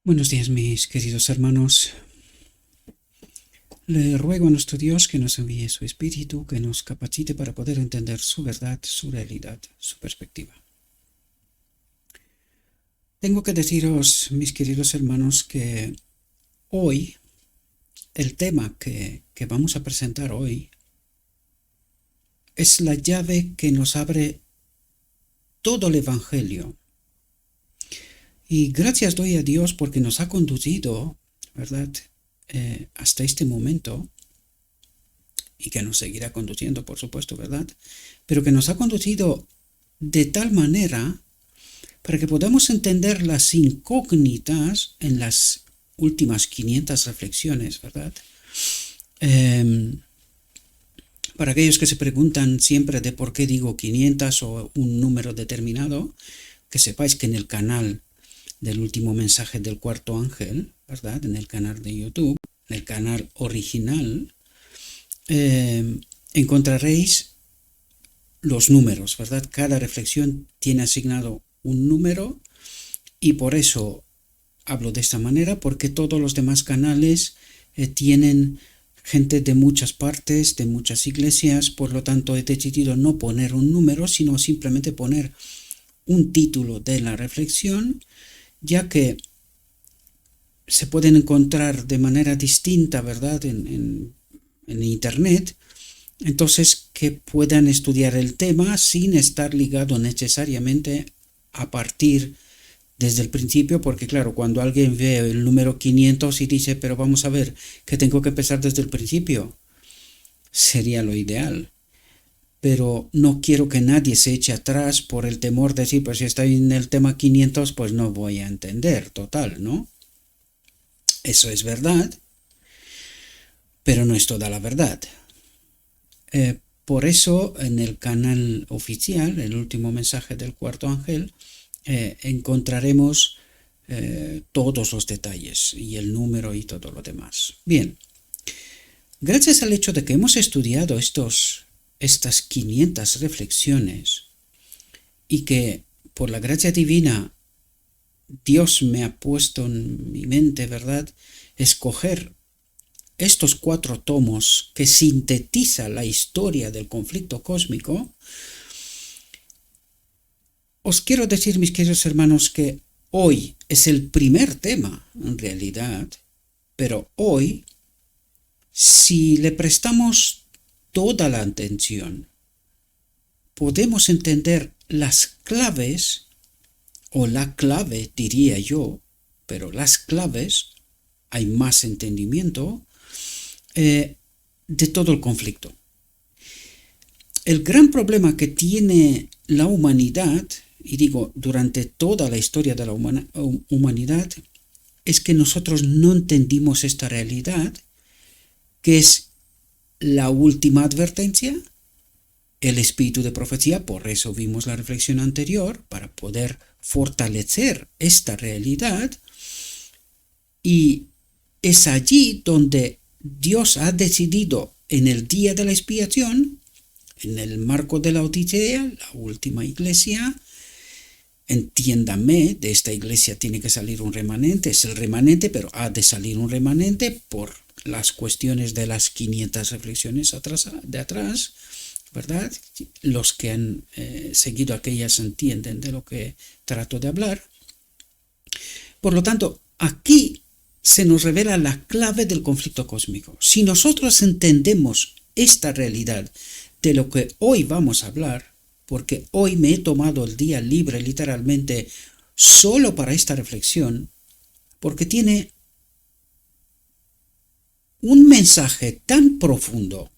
Buenos días, mis queridos hermanos. Le ruego a nuestro Dios que nos envíe su Espíritu, que nos capacite para poder entender su verdad, su realidad, su perspectiva. Tengo que deciros, mis queridos hermanos, que hoy, el tema que vamos a presentar hoy, es la llave que nos abre todo el Evangelio. Y gracias doy a Dios porque nos ha conducido, ¿verdad?, hasta este momento, y que nos seguirá conduciendo, por supuesto, ¿verdad? Pero que nos ha conducido de tal manera para que podamos entender las incógnitas en las últimas 500 reflexiones, ¿verdad? Para aquellos que se preguntan siempre de por qué digo 500 o un número determinado, que sepáis que en el canal del último mensaje del cuarto ángel, ¿verdad?, en el canal de YouTube, en el canal original, encontraréis los números, ¿verdad? Cada reflexión tiene asignado un número y por eso hablo de esta manera, porque todos los demás canales tienen gente de muchas partes, de muchas iglesias, por lo tanto he decidido no poner un número, sino simplemente poner un título de la reflexión, ya que se pueden encontrar de manera distinta, ¿verdad?, en internet, entonces que puedan estudiar el tema sin estar ligado necesariamente a partir desde el principio, porque claro, cuando alguien ve el número 500 y dice, pero vamos a ver, que tengo que empezar desde el principio, sería lo ideal. Pero no quiero que nadie se eche atrás por el temor de decir, pues si estoy en el tema 500, pues no voy a entender, total, ¿no? Eso es verdad, pero no es toda la verdad. Por eso en el canal oficial, el último mensaje del cuarto ángel, encontraremos todos los detalles y el número y todo lo demás. Bien, gracias al hecho de que hemos estudiado estas 500 reflexiones y que por la gracia divina Dios me ha puesto en mi mente, ¿verdad?, escoger estos 4 tomos que sintetiza la historia del conflicto cósmico, os quiero decir, mis queridos hermanos, que hoy es el primer tema, en realidad, pero hoy, si le prestamos toda la atención, podemos entender las claves, o la clave, diría yo, pero las claves, hay más entendimiento, de todo el conflicto. El gran problema que tiene la humanidad, y digo durante toda la historia de la humanidad, es que nosotros no entendimos esta realidad, que es la última advertencia, el espíritu de profecía. Por eso vimos la reflexión anterior, para poder fortalecer esta realidad, y es allí donde Dios ha decidido en el día de la expiación, en el marco de la Odisea, la última iglesia, entiéndame, de esta iglesia tiene que salir un remanente, es el remanente, pero ha de salir un remanente por las cuestiones de las 500 reflexiones de atrás, ¿verdad? Los que han seguido aquellas entienden de lo que trato de hablar. Por lo tanto, aquí se nos revela la clave del conflicto cósmico. Si nosotros entendemos esta realidad de lo que hoy vamos a hablar, porque hoy me he tomado el día libre literalmente solo para esta reflexión, porque tiene un mensaje tan profundo,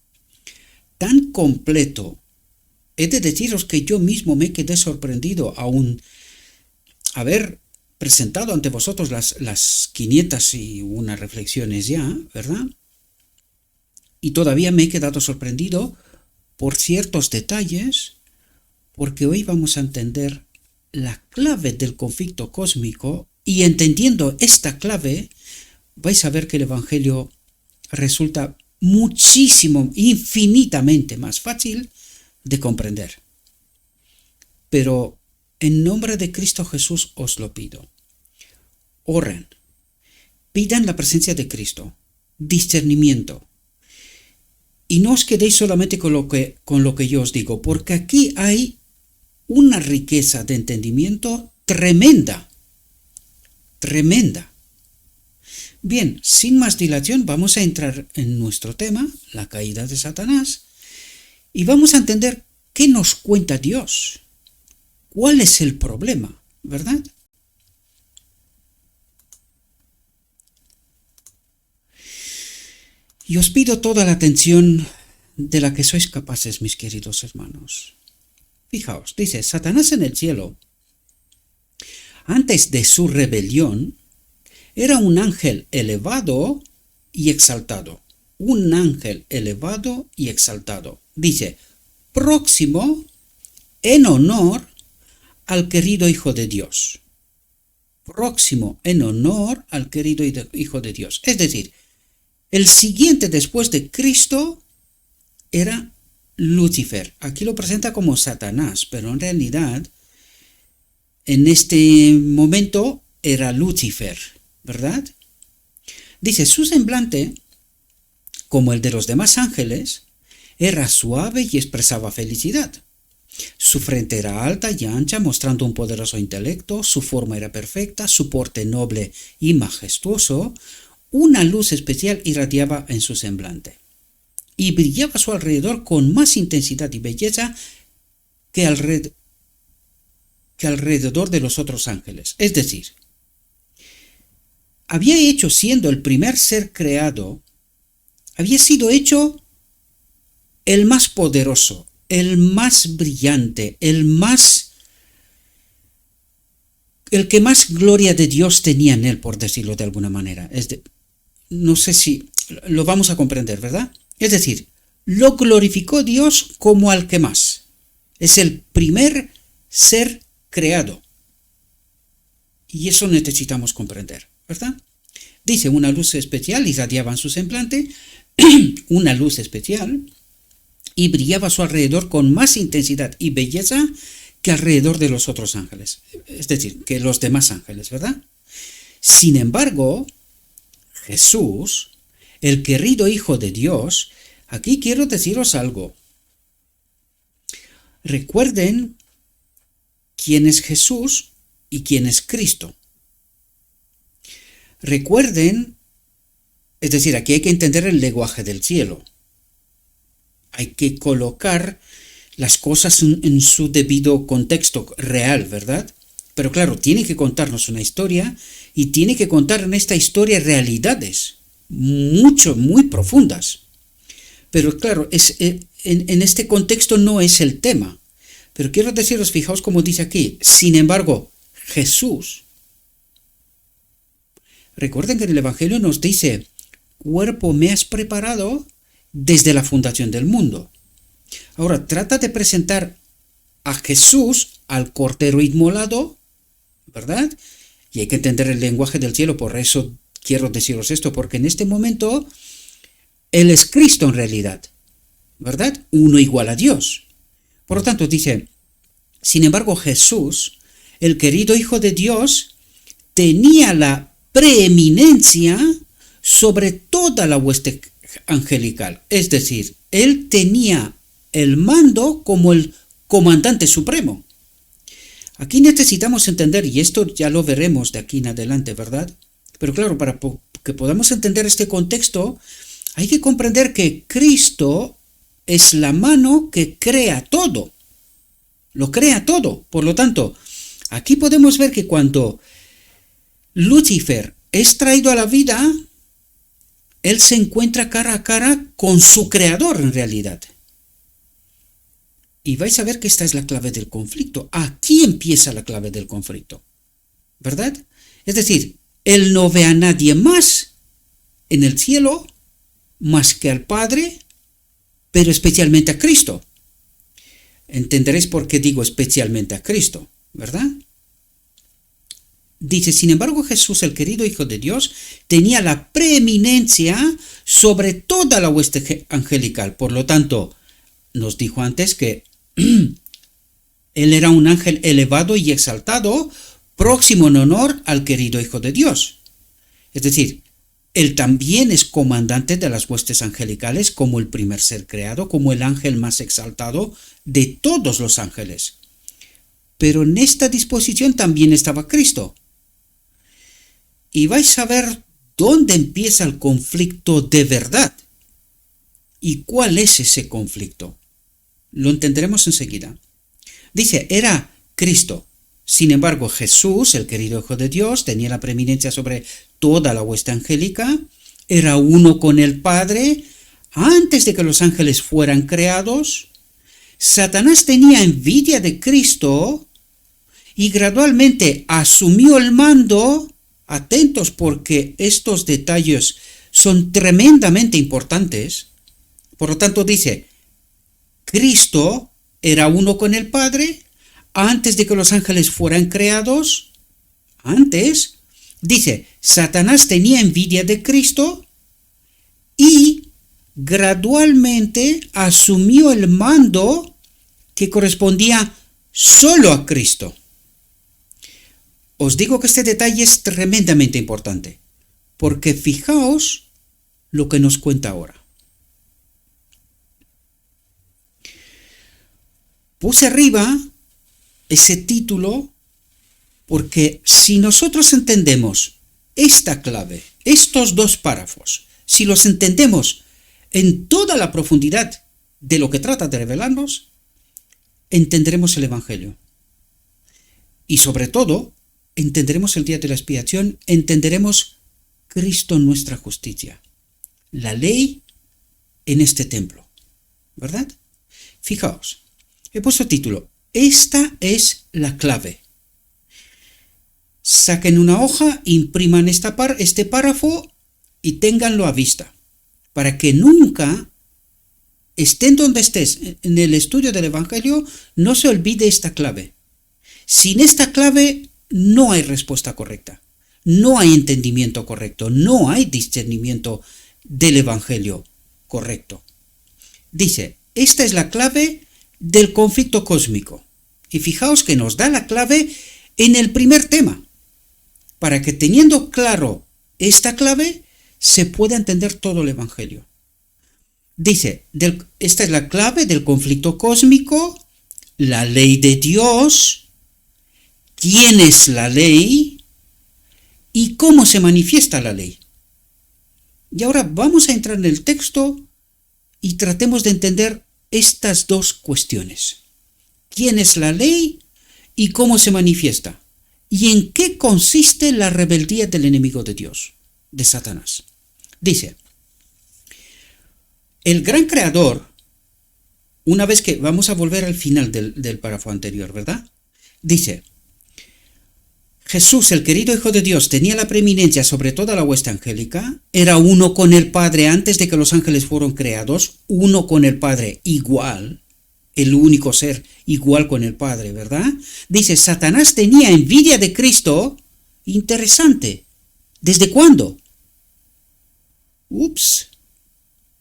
tan completo. He de deciros que yo mismo me quedé sorprendido aún haber presentado ante vosotros las 501 reflexiones ya, ¿verdad? Y todavía me he quedado sorprendido por ciertos detalles, porque hoy vamos a entender la clave del conflicto cósmico, y entendiendo esta clave vais a ver que el Evangelio resulta muchísimo, infinitamente más fácil de comprender. Pero en nombre de Cristo Jesús os lo pido. Oren, pidan la presencia de Cristo, discernimiento. Y no os quedéis solamente con lo que yo os digo, porque aquí hay una riqueza de entendimiento tremenda, tremenda. Bien, sin más dilación, vamos a entrar en nuestro tema, la caída de Satanás, y vamos a entender qué nos cuenta Dios. ¿Cuál es el problema? ¿Verdad? Y os pido toda la atención de la que sois capaces, mis queridos hermanos. Fijaos, dice, Satanás en el cielo, antes de su rebelión, era un ángel elevado y exaltado. Un ángel elevado y exaltado. Dice, próximo en honor al querido Hijo de Dios. Próximo en honor al querido Hijo de Dios. Es decir, el siguiente después de Cristo era Lucifer. Aquí lo presenta como Satanás, pero en realidad en este momento era Lucifer, ¿verdad? Dice, su semblante, como el de los demás ángeles, era suave y expresaba felicidad. Su frente era alta y ancha, mostrando un poderoso intelecto, su forma era perfecta, su porte noble y majestuoso, una luz especial irradiaba en su semblante, y brillaba a su alrededor con más intensidad y belleza que alrededor de los otros ángeles. Es decir, había hecho, siendo el primer ser creado, había sido hecho el más poderoso, el más brillante, el que más gloria de Dios tenía en él, por decirlo de alguna manera. No sé si lo vamos a comprender, ¿verdad? Es decir, lo glorificó Dios como al que más. Es el primer ser creado. Y eso necesitamos comprender, ¿verdad? Dice, una luz especial irradiaba en su semblante, una luz especial, y brillaba a su alrededor con más intensidad y belleza que alrededor de los otros ángeles. Es decir, que los demás ángeles, ¿verdad? Sin embargo, Jesús, el querido Hijo de Dios, aquí quiero deciros algo. Recuerden quién es Jesús y quién es Cristo. Recuerden, es decir, aquí hay que entender el lenguaje del cielo. Hay que colocar las cosas en su debido contexto real, ¿verdad? Pero claro, tiene que contarnos una historia y tiene que contar en esta historia realidades muy profundas. Pero claro, en este contexto no es el tema. Pero quiero deciros, fijaos como dice aquí, sin embargo, Jesús. Recuerden que en el Evangelio nos dice, cuerpo me has preparado desde la fundación del mundo. Ahora, trata de presentar a Jesús, al Cordero inmolado, ¿verdad? Y hay que entender el lenguaje del cielo, por eso quiero deciros esto, porque en este momento Él es Cristo en realidad, ¿verdad? Uno igual a Dios. Por lo tanto, dice, sin embargo, Jesús, el querido Hijo de Dios, tenía la preeminencia sobre toda la hueste angelical. Es decir, Él tenía el mando como el comandante supremo. Aquí necesitamos entender, y esto ya lo veremos de aquí en adelante, ¿verdad? Pero claro, para que podamos entender este contexto, hay que comprender que Cristo es la mano que crea todo. Lo crea todo. Por lo tanto, aquí podemos ver que cuando Lucifer es traído a la vida, él se encuentra cara a cara con su creador en realidad. Y vais a ver que esta es la clave del conflicto. Aquí empieza la clave del conflicto, ¿verdad? Es decir, él no ve a nadie más en el cielo más que al Padre, pero especialmente a Cristo. Entenderéis por qué digo especialmente a Cristo, ¿verdad? Dice, sin embargo, Jesús, el querido Hijo de Dios, tenía la preeminencia sobre toda la hueste angelical. Por lo tanto, nos dijo antes que Él era un ángel elevado y exaltado, próximo en honor al querido Hijo de Dios. Es decir, Él también es comandante de las huestes angelicales como el primer ser creado, como el ángel más exaltado de todos los ángeles. Pero en esta disposición también estaba Cristo. Y vais a ver dónde empieza el conflicto de verdad. ¿Y cuál es ese conflicto? Lo entenderemos enseguida. Dice, era Cristo. Sin embargo, Jesús, el querido Hijo de Dios, tenía la preeminencia sobre toda la hueste angélica, era uno con el Padre antes de que los ángeles fueran creados. Satanás tenía envidia de Cristo y gradualmente asumió el mando. Atentos, porque estos detalles son tremendamente importantes. Por lo tanto, dice, Cristo era uno con el Padre antes de que los ángeles fueran creados. Antes, dice, Satanás tenía envidia de Cristo y gradualmente asumió el mando que correspondía solo a Cristo. Os digo que este detalle es tremendamente importante, porque fijaos lo que nos cuenta ahora. Puse arriba ese título porque si nosotros entendemos esta clave, estos dos párrafos, si los entendemos en toda la profundidad de lo que trata de revelarnos, entenderemos el Evangelio. Y sobre todo, entenderemos el día de la expiación, entenderemos Cristo nuestra justicia, la ley en este templo, ¿verdad? Fijaos, he puesto título, esta es la clave. Saquen una hoja, impriman este párrafo y ténganlo a vista, para que nunca, estén donde estés en el estudio del Evangelio, no se olvide esta clave. Sin esta clave no hay respuesta correcta, no hay entendimiento correcto, no hay discernimiento del Evangelio correcto. Dice, esta es la clave del conflicto cósmico. Y fijaos que nos da la clave en el primer tema, para que teniendo claro esta clave se pueda entender todo el Evangelio. Dice, esta es la clave del conflicto cósmico, la ley de Dios, quién es la ley y cómo se manifiesta la ley. Y ahora vamos a entrar en el texto y tratemos de entender estas dos cuestiones. ¿Quién es la ley y cómo se manifiesta? ¿Y en qué consiste la rebeldía del enemigo de Dios, de Satanás? Dice, el gran creador, una vez que vamos a volver al final del párrafo anterior, ¿verdad? Dice, Jesús, el querido Hijo de Dios, tenía la preeminencia sobre toda la hueste angélica, era uno con el Padre antes de que los ángeles fueron creados, uno con el Padre igual, el único ser igual con el Padre, ¿verdad? Dice, Satanás tenía envidia de Cristo. Interesante. ¿Desde cuándo?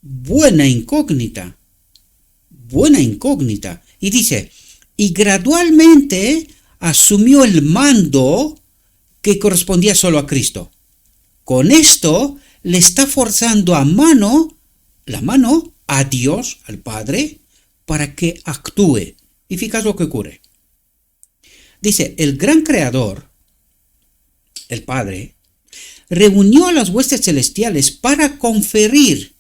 Buena incógnita. Buena incógnita. Y dice, y gradualmente asumió el mando que correspondía solo a Cristo. Con esto le está forzando la mano a Dios, al Padre, para que actúe. Y fíjate lo que ocurre. Dice, el gran creador, el Padre, reunió a las huestes celestiales para conferir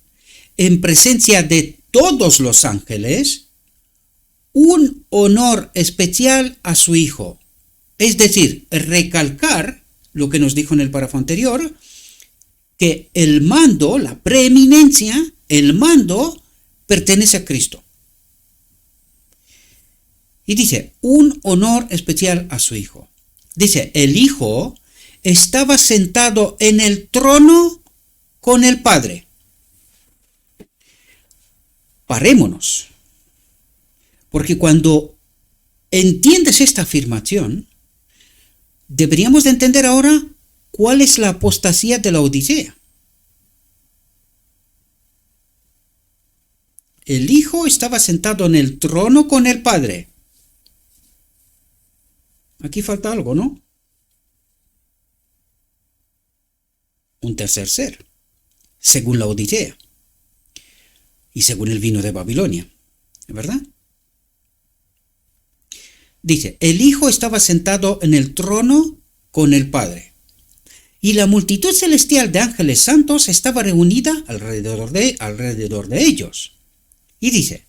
en presencia de todos los ángeles un honor especial a su Hijo. Es decir, recalcar lo que nos dijo en el párrafo anterior, que el mando, la preeminencia, el mando pertenece a Cristo. Y dice, un honor especial a su Hijo. Dice, el Hijo estaba sentado en el trono con el Padre. Parémonos. Porque cuando entiendes esta afirmación, deberíamos de entender ahora cuál es la apostasía de la Odisea. El Hijo estaba sentado en el trono con el Padre. Aquí falta algo, ¿no? Un tercer ser. según la Odisea y según el vino de Babilonia, ¿verdad? Dice, el Hijo estaba sentado en el trono con el Padre, y la multitud celestial de ángeles santos estaba reunida alrededor de ellos. Y dice,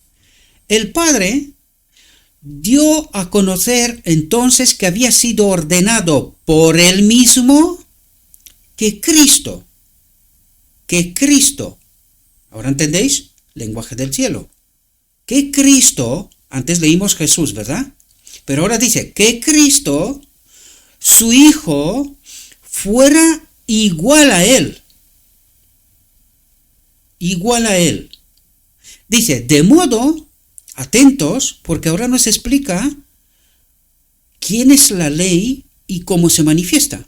el Padre dio a conocer entonces que había sido ordenado por él mismo que Cristo, ahora entendéis, lenguaje del cielo, que Cristo, antes leímos Jesús, ¿verdad? Pero ahora dice que Cristo, su Hijo, fuera igual a Él. Igual a Él. Dice, de modo, atentos, porque ahora nos explica quién es la ley y cómo se manifiesta.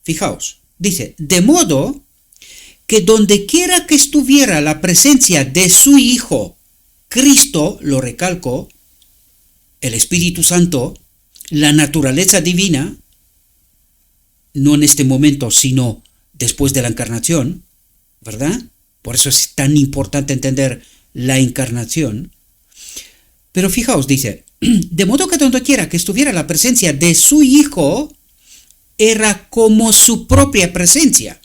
Fijaos, dice, de modo que donde quiera que estuviera la presencia de su Hijo, Cristo, lo recalco, el Espíritu Santo, la naturaleza divina, no en este momento, sino después de la encarnación, ¿verdad? Por eso es tan importante entender la encarnación. Pero fijaos, dice, de modo que donde quiera que estuviera la presencia de su Hijo, era como su propia presencia.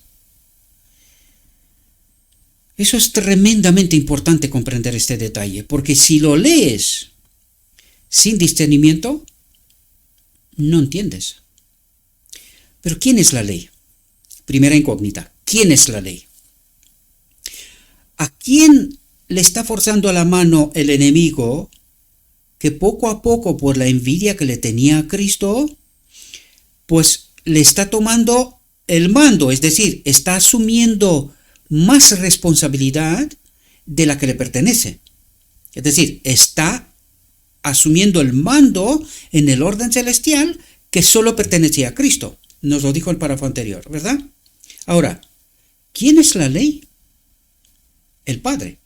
Eso es tremendamente importante comprender este detalle, porque si lo lees sin discernimiento, no entiendes. Pero ¿quién es la ley? Primera incógnita, ¿quién es la ley? ¿A quién le está forzando la mano el enemigo que poco a poco, por la envidia que le tenía a Cristo, pues le está tomando el mando, es decir, está asumiendo más responsabilidad de la que le pertenece? Es decir, está asumiendo el mando en el orden celestial que solo pertenecía a Cristo. Nos lo dijo el párrafo anterior, ¿verdad? Ahora, ¿quién es la ley? El Padre.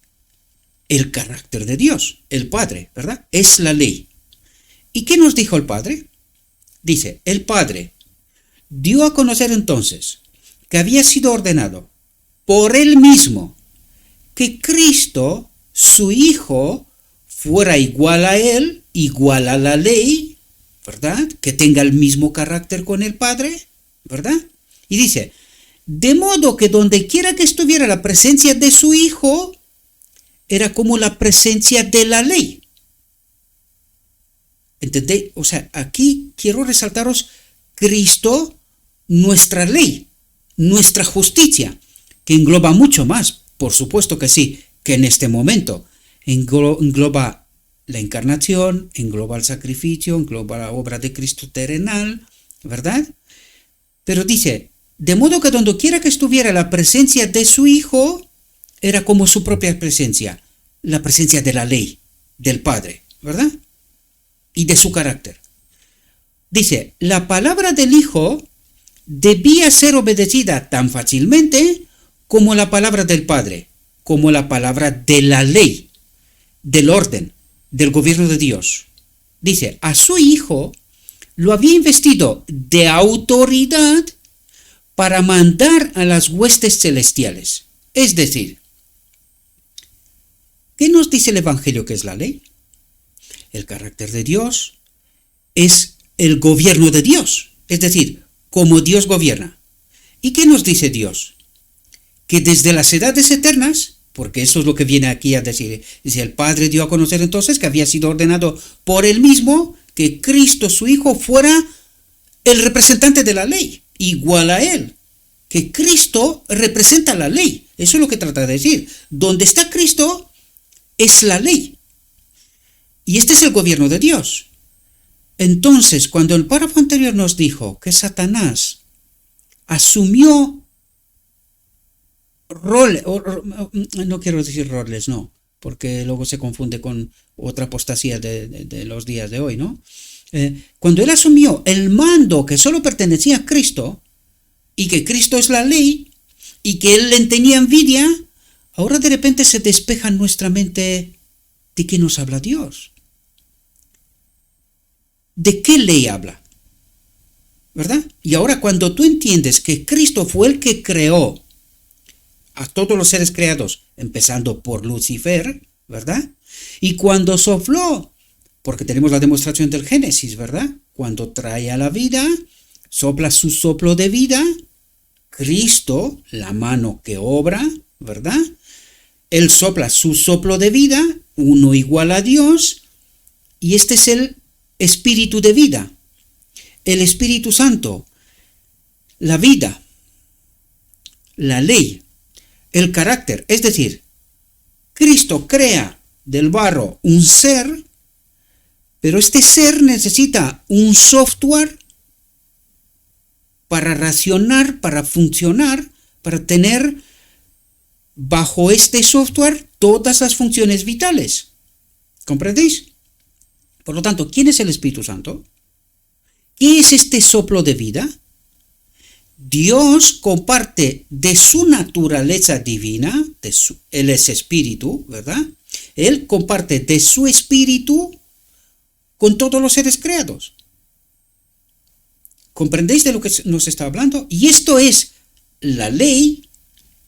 El carácter de Dios, el Padre, ¿verdad? Es la ley. ¿Y qué nos dijo el Padre? Dice, el Padre dio a conocer entonces que había sido ordenado por él mismo que Cristo, su Hijo, fuera igual a él, igual a la ley, ¿verdad? Que tenga el mismo carácter con el Padre, ¿verdad? Y dice, de modo que donde quiera que estuviera la presencia de su Hijo, era como la presencia de la ley. ¿Entendéis? O sea, aquí quiero resaltaros Cristo, nuestra ley, nuestra justicia, que engloba mucho más, por supuesto que sí, que en este momento. Engloba la encarnación, engloba el sacrificio, engloba la obra de Cristo terrenal, ¿verdad? Pero dice, de modo que donde quiera que estuviera la presencia de su Hijo, era como su propia presencia, la presencia de la ley, del Padre, ¿verdad? Y de su carácter. Dice, la palabra del Hijo debía ser obedecida tan fácilmente como la palabra del Padre, como la palabra de la ley, del orden, del gobierno de Dios. Dice, a su Hijo lo había investido de autoridad para mandar a las huestes celestiales. Es decir, ¿qué nos dice el Evangelio que es la ley? El carácter de Dios es el gobierno de Dios, es decir, como Dios gobierna. ¿Y qué nos dice Dios? Que desde las edades eternas, porque eso es lo que viene aquí a decir, dice, el Padre dio a conocer entonces que había sido ordenado por él mismo que Cristo, su Hijo, fuera el representante de la ley, igual a él, que Cristo representa la ley. Eso es lo que trata de decir. Donde está Cristo es la ley. Y este es el gobierno de Dios. Entonces, cuando el párrafo anterior nos dijo que Satanás asumió roles, no quiero decir roles, no, porque luego se confunde con otra apostasía de los días de hoy, ¿no? Cuando él asumió el mando que solo pertenecía a Cristo, y que Cristo es la ley, y que él le tenía envidia, ahora de repente se despeja en nuestra mente de qué nos habla Dios. ¿De qué ley habla? ¿Verdad? Y ahora cuando tú entiendes que Cristo fue el que creó a todos los seres creados, empezando por Lucifer, ¿verdad? Y cuando sopló, porque tenemos la demostración del Génesis, ¿verdad? Cuando trae a la vida, sopla su soplo de vida, Cristo, la mano que obra, ¿verdad? Él sopla su soplo de vida, uno igual a Dios, y este es el espíritu de vida, el Espíritu Santo, la vida, la ley, el carácter. Es decir, Cristo crea del barro un ser, pero este ser necesita un software para racionar, para funcionar, para tener bajo este software todas las funciones vitales. ¿Comprendéis? Por lo tanto, ¿quién es el Espíritu Santo? ¿Qué es este soplo de vida? Dios comparte de su naturaleza divina, Él es espíritu, ¿verdad? Él comparte de su espíritu con todos los seres creados. ¿Comprendéis de lo que nos está hablando? Y esto es la ley,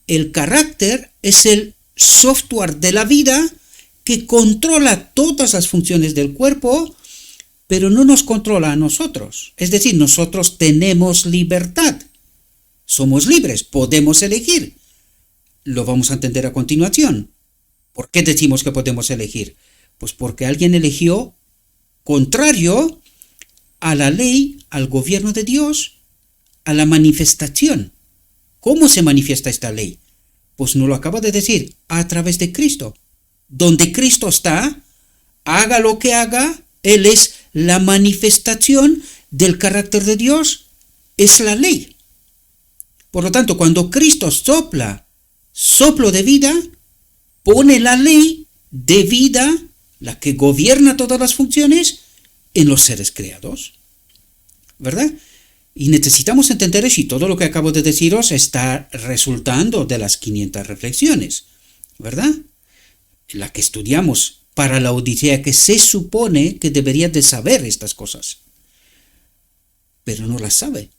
el carácter, es el software de la vida que controla todas las funciones del cuerpo, pero no nos controla a nosotros. Es decir, nosotros tenemos libertad. Somos libres, podemos elegir. Lo vamos a entender a continuación. ¿Por qué decimos que podemos elegir? Pues porque alguien eligió contrario a la ley, al gobierno de Dios, a la manifestación. ¿Cómo se manifiesta esta ley? Pues nos lo acaba de decir, a través de Cristo. Donde Cristo está, haga lo que haga, Él es la manifestación del carácter de Dios, es la ley. Por lo tanto, cuando Cristo sopla soplo de vida, pone la ley de vida, la que gobierna todas las funciones, en los seres creados. ¿Verdad? Y necesitamos entender eso, y todo lo que acabo de deciros está resultando de las 500 reflexiones. ¿Verdad? La que estudiamos para la Odisea, que se supone que debería de saber estas cosas. Pero no las sabe.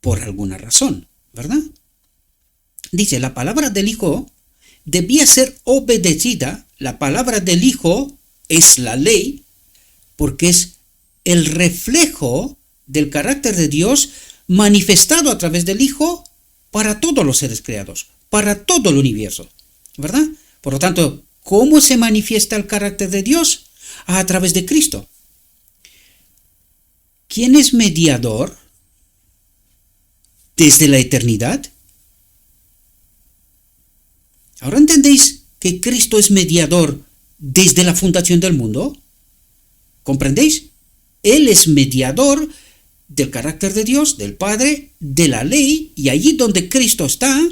Por alguna razón. ¿Verdad? Dice, la palabra del Hijo debía ser obedecida. La palabra del Hijo es la ley, porque es el reflejo del carácter de Dios manifestado a través del Hijo para todos los seres creados, para todo el universo. ¿Verdad? Por lo tanto, ¿cómo se manifiesta el carácter de Dios? A través de Cristo. ¿Quién es mediador desde la eternidad? ¿Ahora entendéis que Cristo es mediador desde la fundación del mundo? ¿Comprendéis? Él es mediador del carácter de Dios, del Padre, de la ley, y allí donde Cristo está,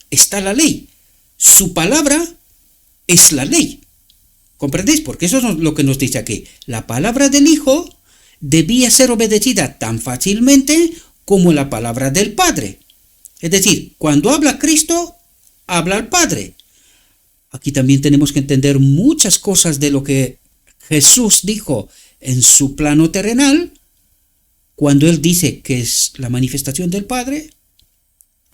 está la ley. Su palabra es la ley. ¿Comprendéis? Porque eso es lo que nos dice aquí. La palabra del Hijo debía ser obedecida tan fácilmente como la palabra del Padre. Es decir, cuando habla Cristo, habla al Padre. Aquí también tenemos que entender muchas cosas de lo que Jesús dijo en su plano terrenal, cuando Él dice que es la manifestación del Padre,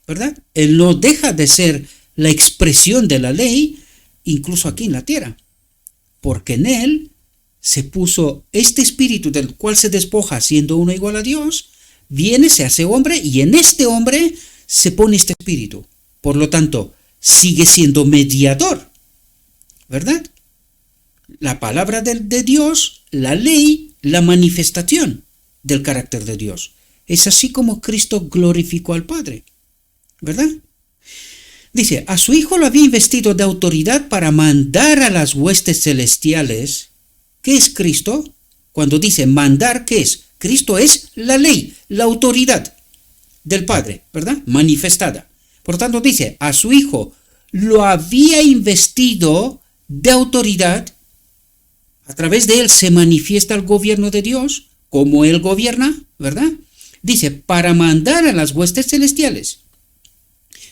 ¿verdad? Él no deja de ser la expresión de la ley, incluso aquí en la tierra, porque en Él se puso este espíritu del cual se despoja siendo uno igual a Dios, viene, se hace hombre, y en este hombre se pone este espíritu. Por lo tanto, sigue siendo mediador, ¿verdad? La palabra de Dios, la ley, la manifestación del carácter de Dios. Es así como Cristo glorificó al Padre, ¿verdad? Dice, a su Hijo lo había investido de autoridad para mandar a las huestes celestiales. ¿Qué es Cristo? Cuando dice mandar, ¿qué es? Cristo es la ley, la autoridad del Padre, ¿verdad? Manifestada. Por tanto, dice, a su Hijo lo había investido de autoridad. A través de Él se manifiesta el gobierno de Dios, como Él gobierna, ¿verdad? Dice, para mandar a las huestes celestiales.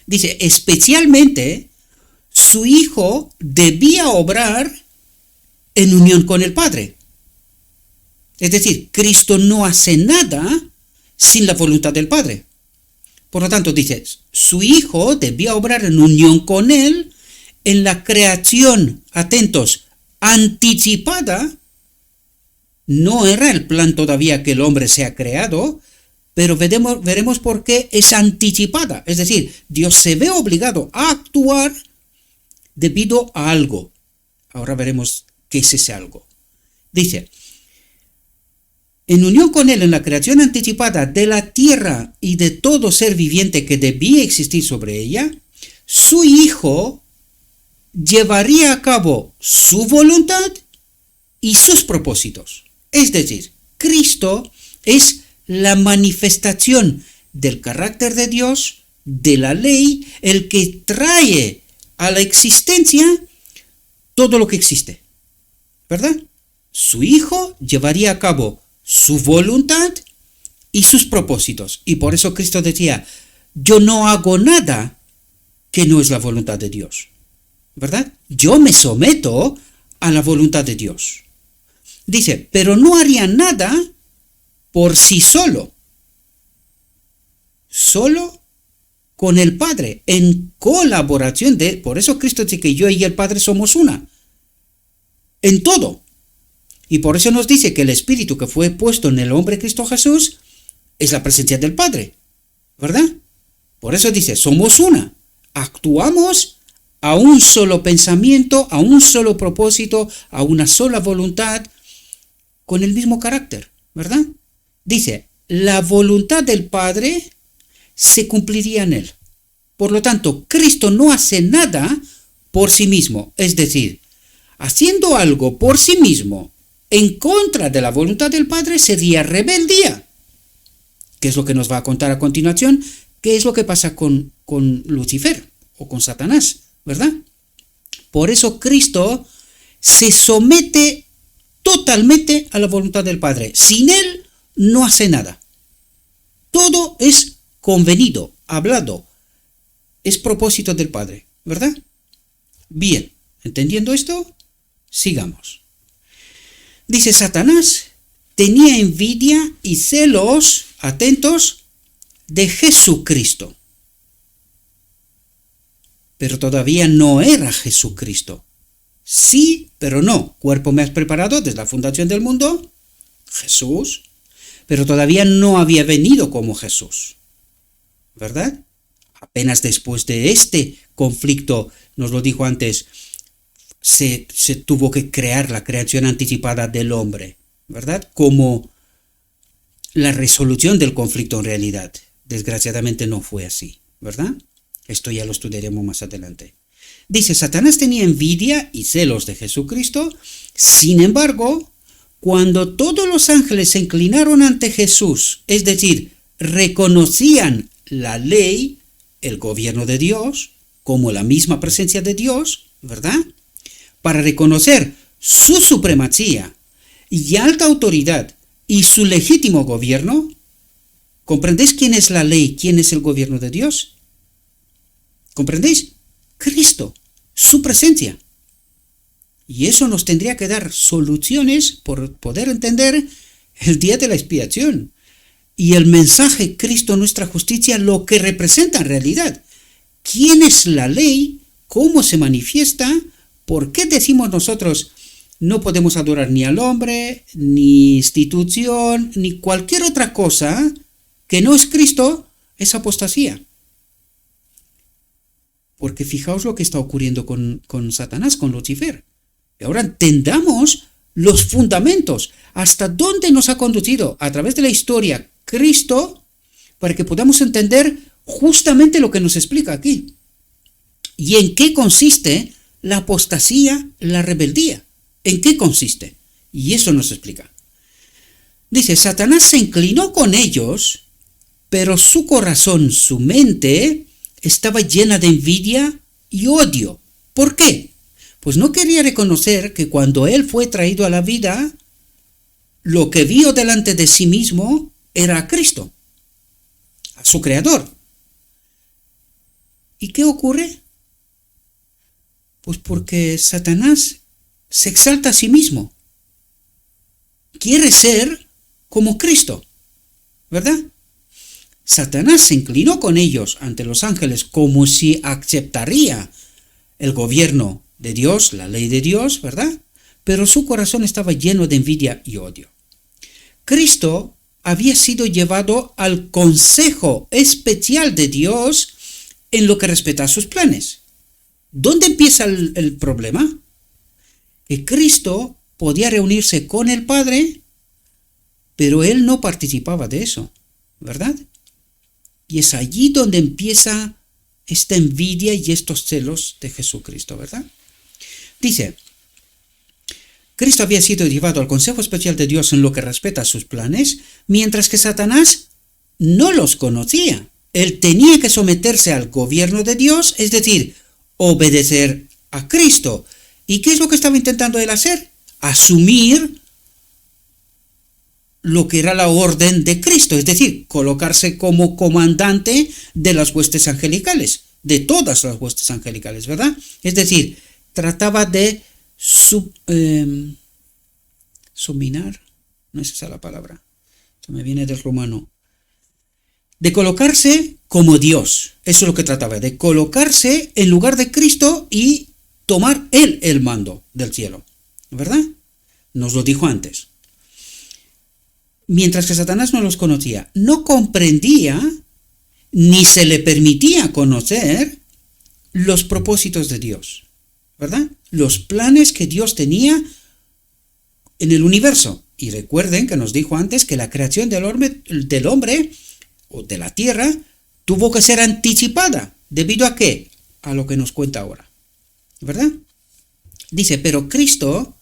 Dice, especialmente, su Hijo debía obrar en unión con el Padre. Es decir, Cristo no hace nada sin la voluntad del Padre. Por lo tanto, dice, su Hijo debía obrar en unión con Él en la creación, atentos, anticipada. No era el plan todavía que el hombre sea creado, pero veremos por qué es anticipada. Es decir, Dios se ve obligado a actuar debido a algo. Ahora veremos qué es ese algo. Dice, en unión con Él en la creación anticipada de la tierra y de todo ser viviente que debía existir sobre ella, su Hijo llevaría a cabo su voluntad y sus propósitos. Es decir, Cristo es la manifestación del carácter de Dios, de la ley, el que trae a la existencia todo lo que existe, ¿verdad? Su Hijo llevaría a cabo su voluntad y sus propósitos. Y por eso Cristo decía, yo no hago nada que no es la voluntad de Dios, ¿verdad? Yo me someto a la voluntad de Dios. Dice, pero no haría nada por sí solo. Solo con el Padre, en colaboración de Él. Por eso Cristo dice que yo y el Padre somos una. En todo. Y por eso nos dice que el Espíritu que fue puesto en el hombre Cristo Jesús es la presencia del Padre, ¿verdad? Por eso dice, somos una. Actuamos a un solo pensamiento, a un solo propósito, a una sola voluntad, con el mismo carácter, ¿verdad? Dice, la voluntad del Padre se cumpliría en Él. Por lo tanto, Cristo no hace nada por sí mismo. Es decir, haciendo algo por sí mismo en contra de la voluntad del Padre sería rebeldía. ¿Qué es lo que nos va a contar a continuación? ¿Qué es lo que pasa con Lucifer o con Satanás? ¿Verdad? Por eso Cristo se somete totalmente a la voluntad del Padre. Sin Él no hace nada. Todo es convenido, hablado. Es propósito del Padre, ¿verdad? Bien, ¿entendiendo esto? Sigamos. Dice, Satanás tenía envidia y celos, atentos, de Jesucristo. Pero todavía no era Jesucristo. Sí, pero no. Cuerpo me has preparado desde la fundación del mundo, Jesús, pero todavía no había venido como Jesús, ¿verdad? Apenas después de este conflicto, nos lo dijo antes, se tuvo que crear la creación anticipada del hombre, ¿verdad? Como la resolución del conflicto en realidad. Desgraciadamente no fue así, ¿verdad? Esto ya lo estudiaremos más adelante. Dice, Satanás tenía envidia y celos de Jesucristo. Sin embargo, cuando todos los ángeles se inclinaron ante Jesús, es decir, reconocían la ley, el gobierno de Dios, como la misma presencia de Dios, ¿verdad? Para reconocer su supremacía y alta autoridad y su legítimo gobierno, ¿comprendéis quién es la ley? ¿Quién es el gobierno de Dios? ¿Comprendéis? Cristo, su presencia. Y eso nos tendría que dar soluciones por poder entender el día de la expiación. Y el mensaje Cristo, nuestra justicia, lo que representa en realidad. ¿Quién es la ley? ¿Cómo se manifiesta? ¿Por qué decimos nosotros no podemos adorar ni al hombre, ni institución, ni cualquier otra cosa que no es Cristo? Es apostasía. Porque fijaos lo que está ocurriendo con Satanás, con Lucifer. Y ahora entendamos los fundamentos, hasta dónde nos ha conducido a través de la historia Cristo, para que podamos entender justamente lo que nos explica aquí. ¿Y en qué consiste la apostasía, la rebeldía? ¿En qué consiste? Y eso nos explica. Dice, Satanás se inclinó con ellos, pero su corazón, su mente, estaba llena de envidia y odio. ¿Por qué? Pues no quería reconocer que cuando él fue traído a la vida, lo que vio delante de sí mismo era a Cristo, a su Creador. ¿Y qué ocurre? Pues porque Satanás se exalta a sí mismo. Quiere ser como Cristo, ¿verdad? Satanás se inclinó con ellos ante los ángeles como si aceptaría el gobierno de Dios, la ley de Dios, ¿verdad? Pero su corazón estaba lleno de envidia y odio. Cristo había sido llevado al consejo especial de Dios en lo que respecta a sus planes. ¿Dónde empieza el problema? Que Cristo podía reunirse con el Padre, pero él no participaba de eso, ¿verdad? Y es allí donde empieza esta envidia y estos celos de Jesucristo, ¿verdad? Dice, Cristo había sido llevado al consejo especial de Dios en lo que respecta a sus planes, mientras que Satanás no los conocía. Él tenía que someterse al gobierno de Dios, es decir, obedecer a Cristo. ¿Y qué es lo que estaba intentando él hacer? Asumir lo que era la orden de Cristo, es decir, colocarse como comandante de las huestes angelicales, de todas las huestes angelicales, ¿verdad? Es decir, trataba de suminar, no es esa la palabra, se me viene del romano, de colocarse como Dios, eso es lo que trataba, de colocarse en lugar de Cristo y tomar él el mando del cielo, ¿verdad? Nos lo dijo antes. Mientras que Satanás no los conocía, no comprendía ni se le permitía conocer los propósitos de Dios, ¿verdad? Los planes que Dios tenía en el universo. Y recuerden que nos dijo antes que la creación del hombre o de la tierra tuvo que ser anticipada. ¿Debido a qué? A lo que nos cuenta ahora, ¿verdad? Dice, pero Cristo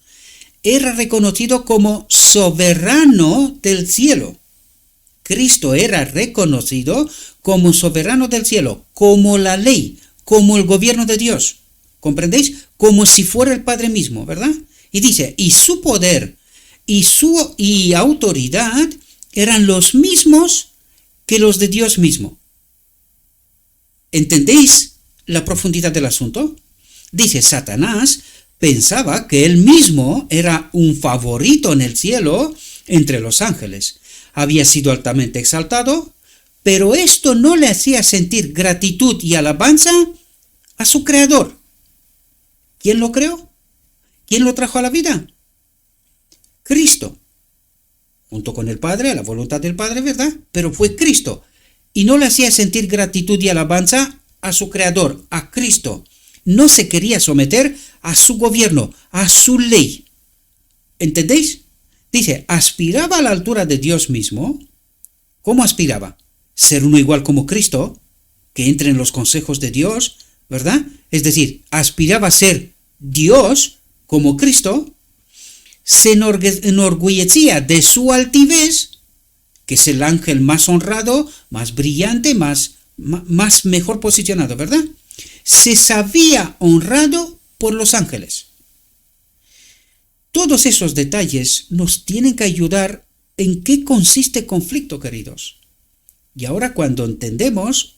era reconocido como soberano del cielo. Cristo era reconocido como soberano del cielo, como la ley, como el gobierno de Dios. ¿Comprendéis? Como si fuera el Padre mismo, ¿verdad? Y dice, y su poder y su autoridad eran los mismos que los de Dios mismo. ¿Entendéis la profundidad del asunto? Dice, Satanás pensaba que él mismo era un favorito en el cielo entre los ángeles. Había sido altamente exaltado, pero esto no le hacía sentir gratitud y alabanza a su Creador. ¿Quién lo creó? ¿Quién lo trajo a la vida? Cristo. Junto con el Padre, a la voluntad del Padre, ¿verdad? Pero fue Cristo. Y no le hacía sentir gratitud y alabanza a su Creador, a Cristo. No se quería someter a su gobierno, a su ley. ¿Entendéis? Dice, aspiraba a la altura de Dios mismo. ¿Cómo aspiraba? Ser uno igual como Cristo, que entre en los consejos de Dios, ¿verdad? Es decir, aspiraba a ser Dios como Cristo. Se enorgullecía de su altivez, que es el ángel más honrado, más brillante, más mejor posicionado, ¿verdad? Se sabía honrado por los ángeles. Todos esos detalles nos tienen que ayudar en qué consiste el conflicto, queridos. Y ahora cuando entendemos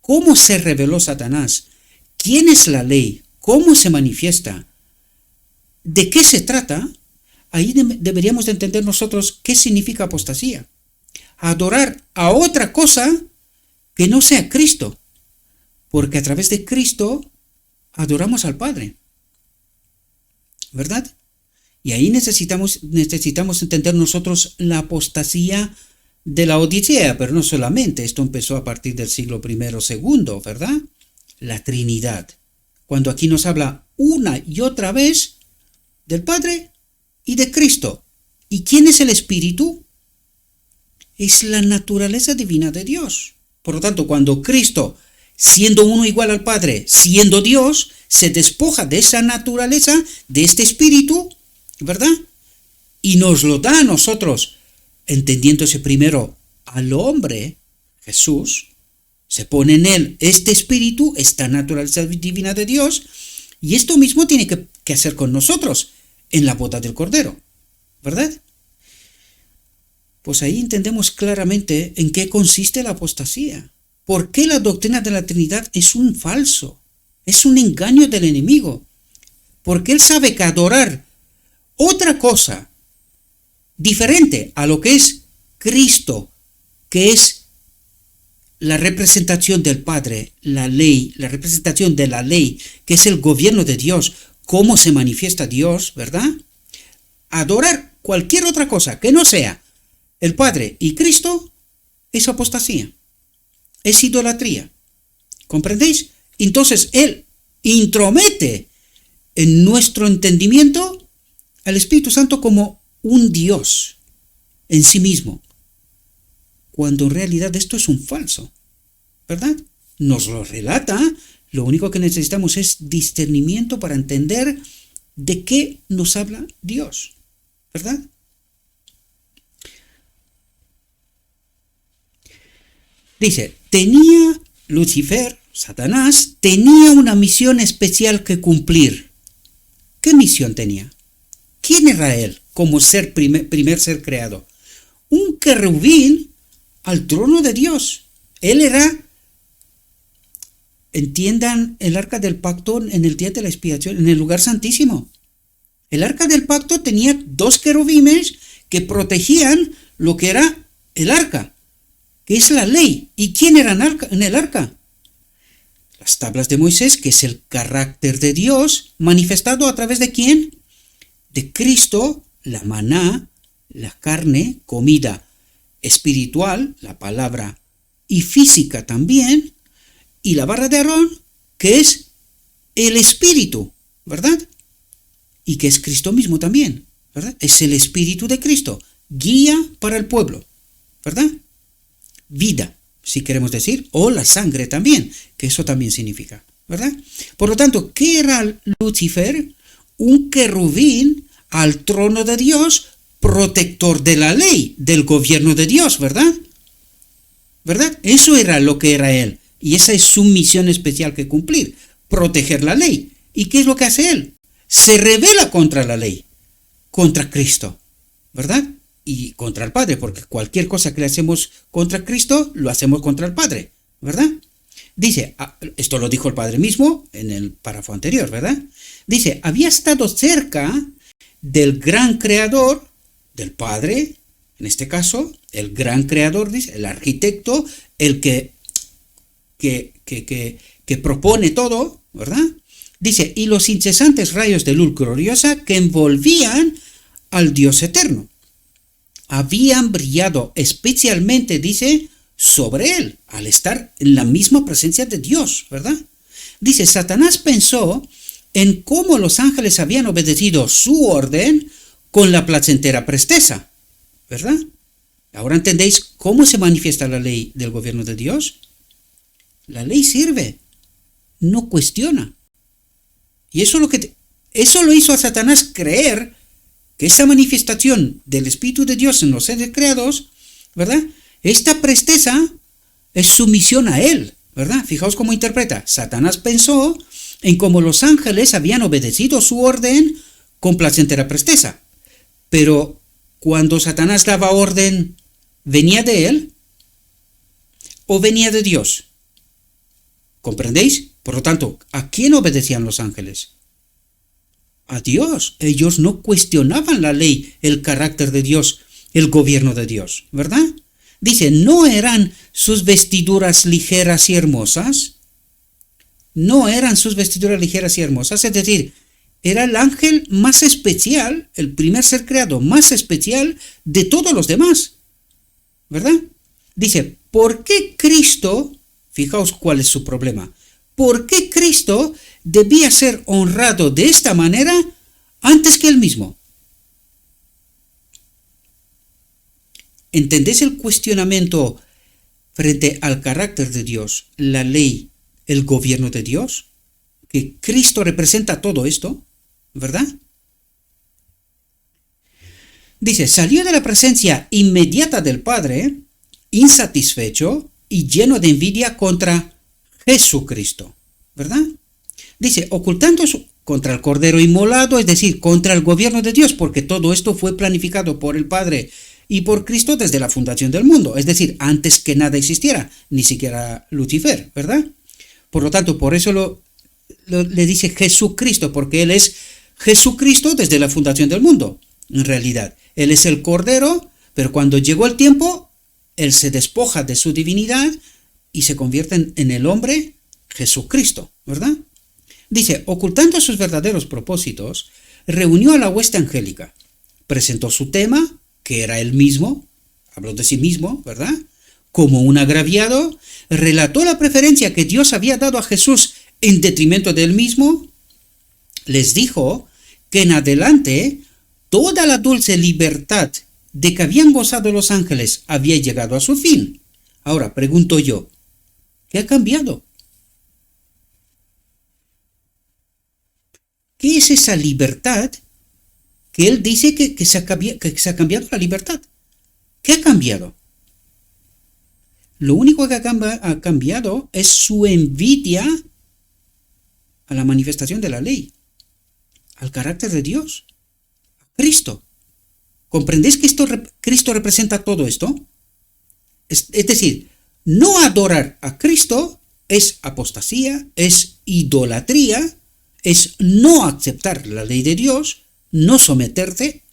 cómo se reveló Satanás, quién es la ley, cómo se manifiesta, de qué se trata, ahí deberíamos de entender nosotros qué significa apostasía. Adorar a otra cosa que no sea Cristo. Porque a través de Cristo adoramos al Padre, ¿verdad? Y ahí necesitamos entender nosotros la apostasía de la Odisea, pero no solamente, esto empezó a partir del siglo I o II, ¿verdad? La Trinidad, cuando aquí nos habla una y otra vez del Padre y de Cristo. ¿Y quién es el Espíritu? Es la naturaleza divina de Dios. Por lo tanto, cuando Cristo, siendo uno igual al Padre, siendo Dios, se despoja de esa naturaleza, de este espíritu, ¿verdad? Y nos lo da a nosotros, entendiéndose primero al hombre, Jesús, se pone en él este espíritu, esta naturaleza divina de Dios, y esto mismo tiene que hacer con nosotros, en la boda del Cordero, ¿verdad? Pues ahí entendemos claramente en qué consiste la apostasía. ¿Por qué la doctrina de la Trinidad es un falso? Es un engaño del enemigo. Porque él sabe que adorar otra cosa diferente a lo que es Cristo, que es la representación del Padre, la ley, la representación de la ley, que es el gobierno de Dios, cómo se manifiesta Dios, ¿verdad? Adorar cualquier otra cosa que no sea el Padre y Cristo es apostasía, es idolatría. ¿Comprendéis? Entonces Él intromete en nuestro entendimiento al Espíritu Santo como un Dios en sí mismo, cuando en realidad esto es un falso, ¿verdad? Nos lo relata, lo único que necesitamos es discernimiento para entender de qué nos habla Dios, ¿verdad? Dice, Lucifer, Satanás, tenía una misión especial que cumplir. ¿Qué misión tenía? ¿Quién era él como primer ser creado? Un querubín al trono de Dios. Él era, entiendan, el arca del pacto en el día de la expiación, en el lugar santísimo. El arca del pacto tenía 2 querubines que protegían lo que era el arca, que es la ley. ¿Y quién era en el arca? Las tablas de Moisés, que es el carácter de Dios, manifestado a través de ¿quién? De Cristo, la maná, la carne, comida espiritual, la palabra, y física también, y la barra de Aarón, que es el Espíritu, ¿verdad? Y que es Cristo mismo también, ¿verdad? Es el Espíritu de Cristo, guía para el pueblo, ¿verdad? Vida, si queremos decir, o la sangre también, que eso también significa, ¿verdad? Por lo tanto, ¿qué era Lucifer? Un querubín al trono de Dios, protector de la ley, del gobierno de Dios, ¿verdad? ¿Verdad? Eso era lo que era él, y esa es su misión especial que cumplir, proteger la ley. ¿Y qué es lo que hace él? Se rebela contra la ley, contra Cristo, ¿verdad? Y contra el Padre, porque cualquier cosa que le hacemos contra Cristo, lo hacemos contra el Padre, ¿verdad? Dice, esto lo dijo el Padre mismo en el párrafo anterior, ¿verdad? Dice, había estado cerca del gran creador, del Padre, en este caso, el gran creador, dice, el arquitecto, el que propone todo, ¿verdad? Dice, y los incesantes rayos de luz gloriosa que envolvían al Dios eterno habían brillado especialmente, dice, sobre él, al estar en la misma presencia de Dios, ¿verdad? Dice, Satanás pensó en cómo los ángeles habían obedecido su orden con la placentera presteza, ¿verdad? Ahora entendéis cómo se manifiesta la ley del gobierno de Dios. La ley sirve, no cuestiona. Y eso lo hizo a Satanás creer que esta manifestación del Espíritu de Dios en los seres creados, ¿verdad? Esta presteza es sumisión a él, ¿verdad? Fijaos cómo interpreta. Satanás pensó en cómo los ángeles habían obedecido su orden con placentera presteza. Pero cuando Satanás daba orden, ¿venía de él o venía de Dios? ¿Comprendéis? Por lo tanto, ¿a quién obedecían los ángeles? A Dios. Ellos no cuestionaban la ley, el carácter de Dios, el gobierno de Dios, ¿verdad? Dice, ¿no eran sus vestiduras ligeras y hermosas? No eran sus vestiduras ligeras y hermosas, es decir, era el ángel más especial, el primer ser creado más especial de todos los demás, ¿verdad? Dice, ¿por qué Cristo, fijaos cuál es su problema, ¿por qué Cristo debía ser honrado de esta manera antes que él mismo? ¿Entendéis el cuestionamiento frente al carácter de Dios, la ley, el gobierno de Dios? Que Cristo representa todo esto, ¿verdad? Dice, salió de la presencia inmediata del Padre, insatisfecho y lleno de envidia contra Jesucristo, ¿verdad? Dice, ocultándose contra el Cordero inmolado, es decir, contra el gobierno de Dios, porque todo esto fue planificado por el Padre y por Cristo desde la fundación del mundo, es decir, antes que nada existiera, ni siquiera Lucifer, ¿verdad? Por lo tanto, por eso le dice Jesucristo, porque Él es Jesucristo desde la fundación del mundo, en realidad. Él es el Cordero, pero cuando llegó el tiempo, Él se despoja de su divinidad y se convierten en el hombre Jesucristo, ¿verdad? Dice, ocultando sus verdaderos propósitos, reunió a la hueste angélica, presentó su tema, que era él mismo, habló de sí mismo, ¿verdad? Como un agraviado, relató la preferencia que Dios había dado a Jesús en detrimento de él mismo, les dijo que en adelante toda la dulce libertad de que habían gozado los ángeles había llegado a su fin. Ahora, pregunto yo, ¿qué ha cambiado? ¿Qué es esa libertad que él dice que se ha cambiado la libertad? ¿Qué ha cambiado? Lo único que ha cambiado es su envidia a la manifestación de la ley, al carácter de Dios, a Cristo. ¿Comprendéis que Cristo representa todo esto? Es decir, no adorar a Cristo es apostasía, es idolatría, es no aceptar la ley de Dios, no someterte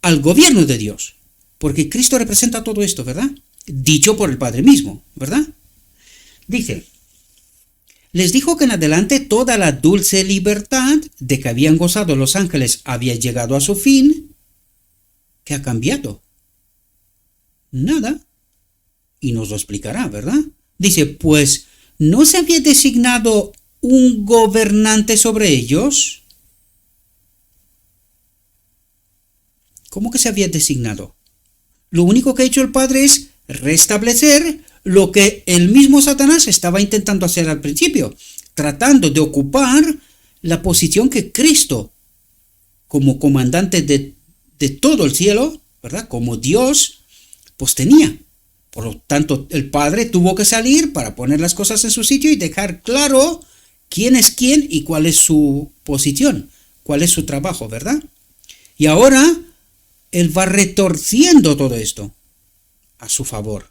al gobierno de Dios. Porque Cristo representa todo esto, ¿verdad? Dicho por el Padre mismo, ¿verdad? Dice, les dijo que en adelante toda la dulce libertad de que habían gozado los ángeles había llegado a su fin. ¿Qué ha cambiado? Nada. Y nos lo explicará, ¿verdad? Dice, pues, ¿no se había designado un gobernante sobre ellos? ¿Cómo que se había designado? Lo único que ha hecho el Padre es restablecer lo que el mismo Satanás estaba intentando hacer al principio, tratando de ocupar la posición que Cristo, como comandante de todo el cielo, ¿verdad? Como Dios, pues tenía. Por lo tanto, el Padre tuvo que salir para poner las cosas en su sitio y dejar claro quién es quién y cuál es su posición, cuál es su trabajo, ¿verdad? Y ahora él va retorciendo todo esto a su favor,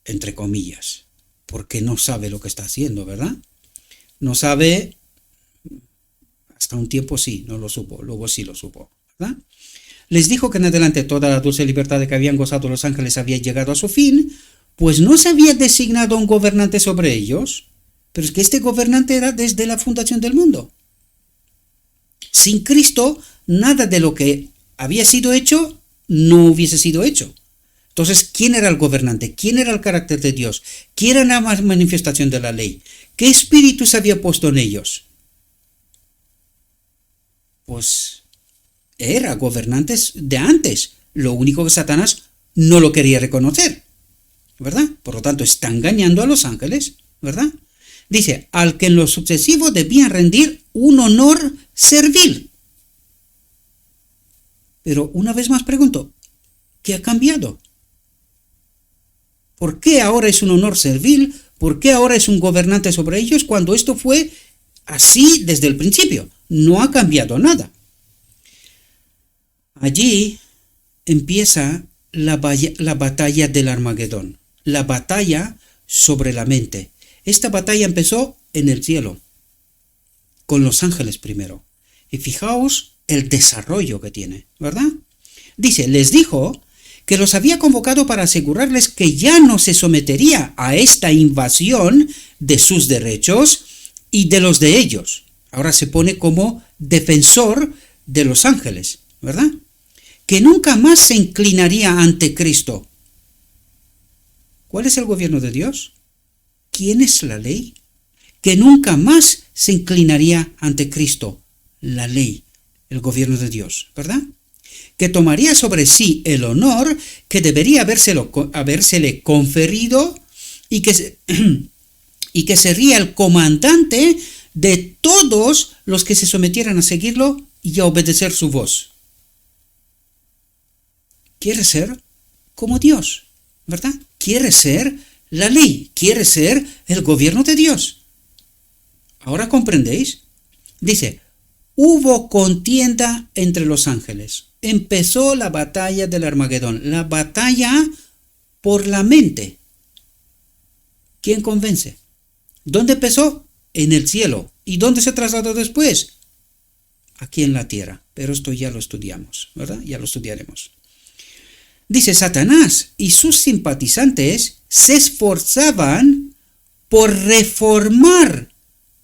entre comillas, porque no sabe lo que está haciendo, ¿verdad? No sabe, hasta un tiempo sí, no lo supo, luego sí lo supo, ¿verdad? Les dijo que en adelante toda la dulce libertad de que habían gozado los ángeles había llegado a su fin, pues no se había designado un gobernante sobre ellos, pero es que este gobernante era desde la fundación del mundo. Sin Cristo, nada de lo que había sido hecho no hubiese sido hecho. Entonces, ¿quién era el gobernante? ¿Quién era el carácter de Dios? ¿Quién era la manifestación de la ley? ¿Qué espíritu se había puesto en ellos? Pues era gobernantes de antes. Lo único que Satanás no lo quería reconocer, ¿verdad? Por lo tanto, está engañando a los ángeles, ¿verdad? Dice, al que en lo sucesivo debían rendir un honor servil. Pero una vez más pregunto, ¿qué ha cambiado? ¿Por qué ahora es un honor servil? ¿Por qué ahora es un gobernante sobre ellos cuando esto fue así desde el principio? No ha cambiado nada. Allí empieza la batalla del Armagedón, la batalla sobre la mente. Esta batalla empezó en el cielo, con los ángeles primero. Y fijaos el desarrollo que tiene, ¿verdad? Dice, les dijo que los había convocado para asegurarles que ya no se sometería a esta invasión de sus derechos y de los de ellos. Ahora se pone como defensor de los ángeles, ¿verdad? Que nunca más se inclinaría ante Cristo. ¿Cuál es el gobierno de Dios? ¿Quién es la ley? Que nunca más se inclinaría ante Cristo, la ley, el gobierno de Dios, ¿verdad? Que tomaría sobre sí el honor que debería habérsele conferido y que sería el comandante de todos los que se sometieran a seguirlo y a obedecer su voz. Quiere ser como Dios, ¿verdad? Quiere ser la ley, quiere ser el gobierno de Dios. ¿Ahora comprendéis? Dice, hubo contienda entre los ángeles. Empezó la batalla del Armagedón, la batalla por la mente. ¿Quién convence? ¿Dónde empezó? En el cielo. ¿Y dónde se trasladó después? Aquí en la tierra. Pero esto ya lo estudiamos, ¿verdad? Ya lo estudiaremos. Dice, Satanás y sus simpatizantes se esforzaban por reformar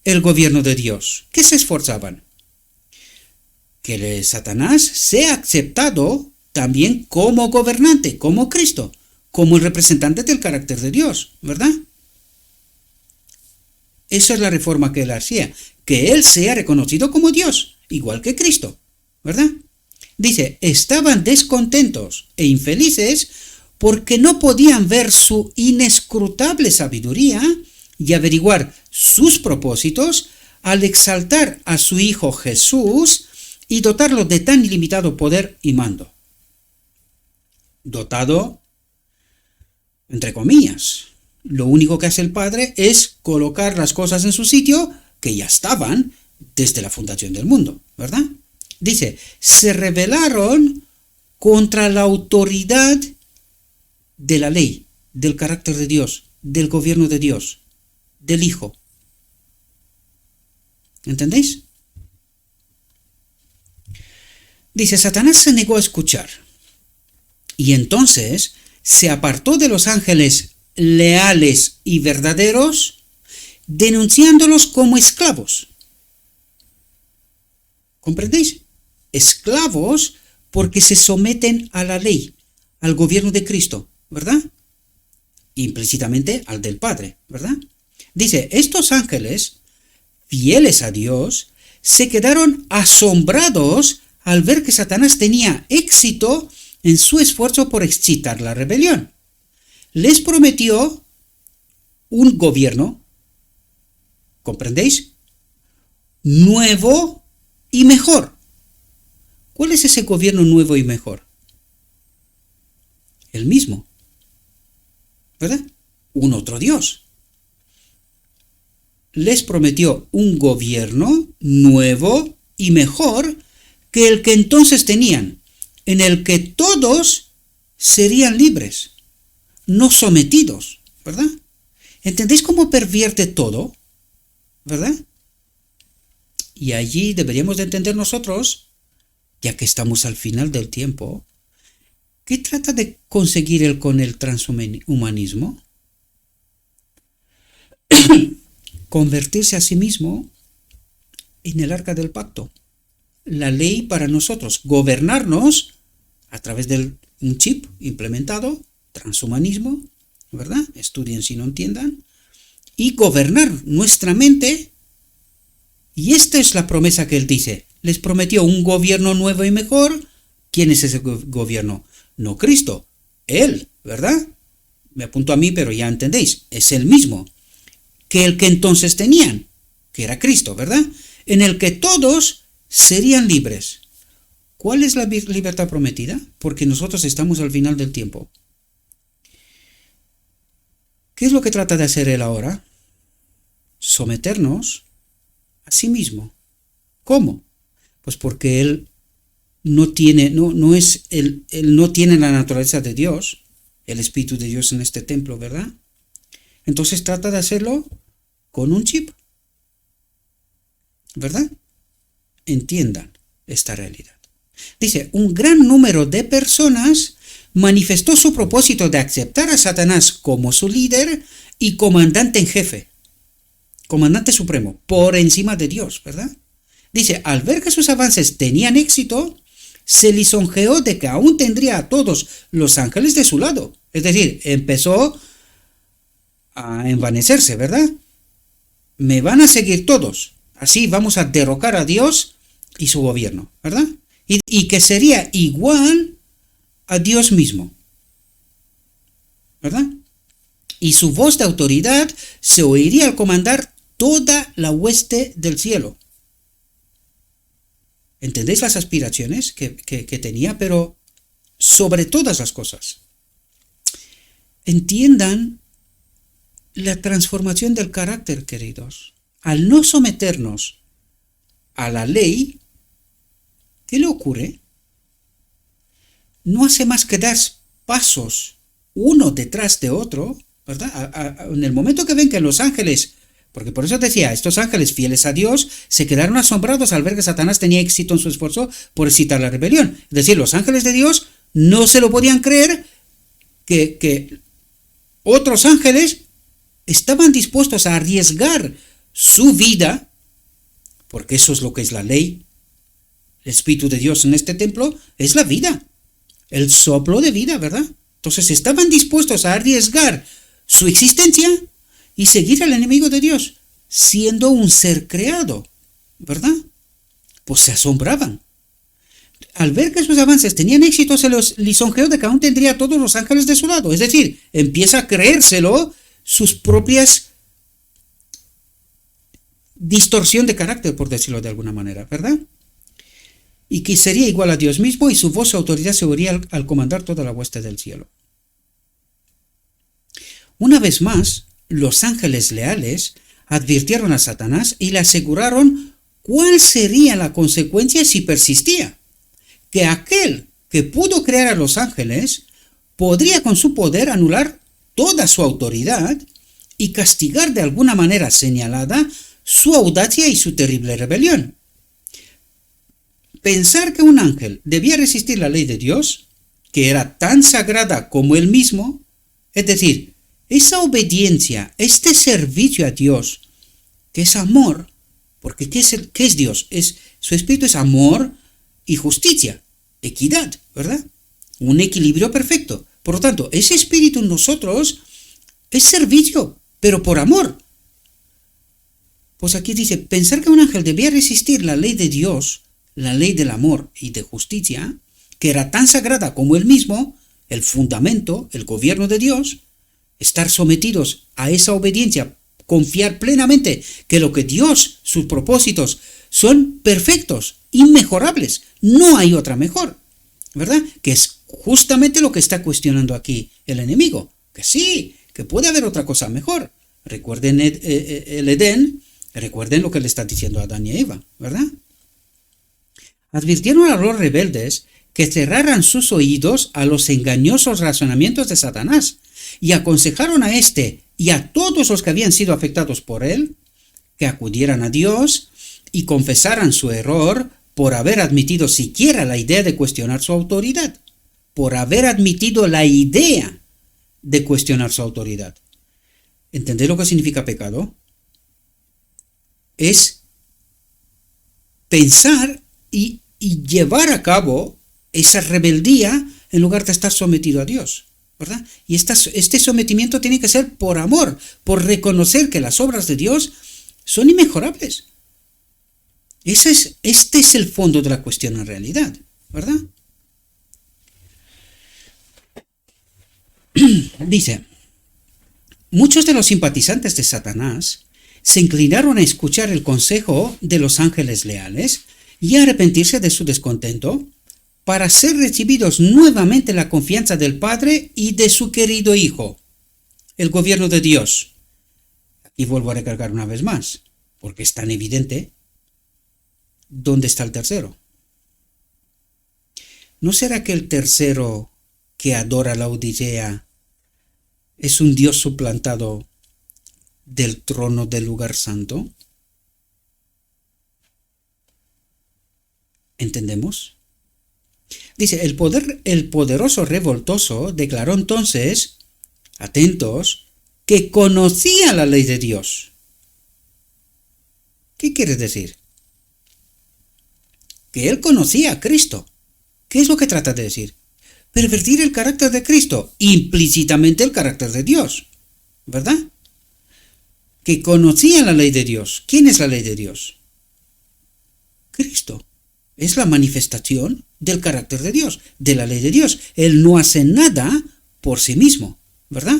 el gobierno de Dios. ¿Qué se esforzaban? Que Satanás sea aceptado también como gobernante, como Cristo, como el representante del carácter de Dios, ¿verdad? Esa es la reforma que él hacía, que él sea reconocido como Dios, igual que Cristo, ¿verdad? Dice, estaban descontentos e infelices porque no podían ver su inescrutable sabiduría y averiguar sus propósitos al exaltar a su Hijo Jesús y dotarlo de tan ilimitado poder y mando. Dotado, entre comillas. Lo único que hace el Padre es colocar las cosas en su sitio que ya estaban desde la fundación del mundo, ¿verdad? Dice, se rebelaron contra la autoridad de la ley, del carácter de Dios, del gobierno de Dios, del Hijo. ¿Entendéis? Dice, Satanás se negó a escuchar y entonces se apartó de los ángeles leales y verdaderos, denunciándolos como esclavos. ¿Comprendéis? Esclavos porque se someten a la ley, al gobierno de Cristo, ¿verdad? Implícitamente al del Padre, ¿verdad? Dice, estos ángeles, fieles a Dios, se quedaron asombrados al ver que Satanás tenía éxito en su esfuerzo por excitar la rebelión. Les prometió un gobierno, ¿comprendéis? Nuevo y mejor. ¿Cuál es ese gobierno nuevo y mejor? El mismo, ¿verdad? Un otro Dios. Les prometió un gobierno nuevo y mejor que el que entonces tenían, en el que todos serían libres, no sometidos, ¿verdad? ¿Entendéis cómo pervierte todo? ¿Verdad? Y allí deberíamos de entender nosotros, ya que estamos al final del tiempo, ¿qué trata de conseguir él con el transhumanismo? Convertirse a sí mismo en el arca del pacto. La ley para nosotros, gobernarnos a través de un chip implementado, transhumanismo, ¿verdad? Estudien si no entiendan, y gobernar nuestra mente. Y esta es la promesa que él dice. Les prometió un gobierno nuevo y mejor. ¿Quién es ese gobierno? No Cristo, él, ¿verdad? Me apunto a mí, pero ya entendéis, es el mismo que el que entonces tenían, que era Cristo, ¿verdad? En el que todos serían libres. ¿Cuál es la libertad prometida? Porque nosotros estamos al final del tiempo. ¿Qué es lo que trata de hacer él ahora? Someternos a sí mismo. ¿Cómo? Pues porque él no tiene, él no tiene la naturaleza de Dios, el Espíritu de Dios en este templo, ¿verdad? Entonces trata de hacerlo con un chip, ¿verdad? Entiendan esta realidad. Dice, un gran número de personas manifestó su propósito de aceptar a Satanás como su líder y comandante en jefe, comandante supremo, por encima de Dios, ¿verdad? Dice, al ver que sus avances tenían éxito, se lisonjeó de que aún tendría a todos los ángeles de su lado. Es decir, empezó a envanecerse, ¿verdad? Me van a seguir todos. Así vamos a derrocar a Dios y su gobierno, ¿verdad? Y que sería igual a Dios mismo, ¿verdad? Y su voz de autoridad se oiría al comandar toda la hueste del cielo. ¿Entendéis las aspiraciones que tenía? Pero sobre todas las cosas. Entiendan la transformación del carácter, queridos. Al no someternos a la ley, ¿qué le ocurre? No hace más que dar pasos uno detrás de otro, ¿verdad? En el momento que ven que los ángeles, porque por eso decía, estos ángeles fieles a Dios se quedaron asombrados al ver que Satanás tenía éxito en su esfuerzo por excitar la rebelión. Es decir, los ángeles de Dios no se lo podían creer que otros ángeles estaban dispuestos a arriesgar su vida, porque eso es lo que es la ley. El Espíritu de Dios en este templo es la vida, el soplo de vida, ¿verdad? Entonces estaban dispuestos a arriesgar su existencia y seguir al enemigo de Dios, siendo un ser creado, ¿verdad? Pues se asombraban. Al ver que sus avances tenían éxito, se los lisonjeó de que aún tendría a todos los ángeles de su lado. Es decir, empieza a creérselo sus propias distorsión de carácter, por decirlo de alguna manera, ¿verdad? Y que sería igual a Dios mismo y su voz y autoridad se oiría al comandar toda la hueste del cielo. Una vez más, los ángeles leales advirtieron a Satanás y le aseguraron cuál sería la consecuencia si persistía. Que aquel que pudo crear a los ángeles podría con su poder anular toda su autoridad y castigar de alguna manera señalada su audacia y su terrible rebelión. Pensar que un ángel debía resistir la ley de Dios, que era tan sagrada como él mismo, es decir, esa obediencia, este servicio a Dios, que es amor, porque ¿qué es Dios? Su espíritu es amor y justicia, equidad, ¿verdad? Un equilibrio perfecto. Por lo tanto, ese espíritu en nosotros es servicio, pero por amor. Pues aquí dice, pensar que un ángel debía resistir la ley de Dios, la ley del amor y de justicia, que era tan sagrada como él mismo, el fundamento, el gobierno de Dios, estar sometidos a esa obediencia, confiar plenamente que lo que Dios, sus propósitos, son perfectos, inmejorables, no hay otra mejor, ¿verdad? Que es justamente lo que está cuestionando aquí el enemigo, que sí, que puede haber otra cosa mejor. Recuerden el Edén, recuerden lo que le está diciendo a Adán y a Eva, ¿verdad? Advirtieron a los rebeldes que cerraran sus oídos a los engañosos razonamientos de Satanás y aconsejaron a éste y a todos los que habían sido afectados por él que acudieran a Dios y confesaran su error por haber admitido siquiera la idea de cuestionar su autoridad, por haber admitido la idea de cuestionar su autoridad. ¿Entendéis lo que significa pecado? Es pensar y llevar a cabo esa rebeldía en lugar de estar sometido a Dios, ¿verdad? Y este sometimiento tiene que ser por amor, por reconocer que las obras de Dios son inmejorables. Este es el fondo de la cuestión en realidad, ¿verdad? Dice, muchos de los simpatizantes de Satanás se inclinaron a escuchar el consejo de los ángeles leales y a arrepentirse de su descontento para ser recibidos nuevamente en la confianza del Padre y de su querido Hijo, el gobierno de Dios. Y vuelvo a recargar una vez más, porque es tan evidente. ¿Dónde está el tercero? ¿No será que el tercero que adora la Odisea es un Dios suplantado del trono del lugar santo? ¿Entendemos? Dice, el poderoso revoltoso declaró entonces, atentos, que conocía la ley de Dios. ¿Qué quiere decir? Que él conocía a Cristo. ¿Qué es lo que trata de decir? Pervertir el carácter de Cristo, implícitamente el carácter de Dios, ¿verdad? Que conocía la ley de Dios. ¿Quién es la ley de Dios? Cristo. Es la manifestación del carácter de Dios, de la ley de Dios. Él no hace nada por sí mismo, ¿verdad?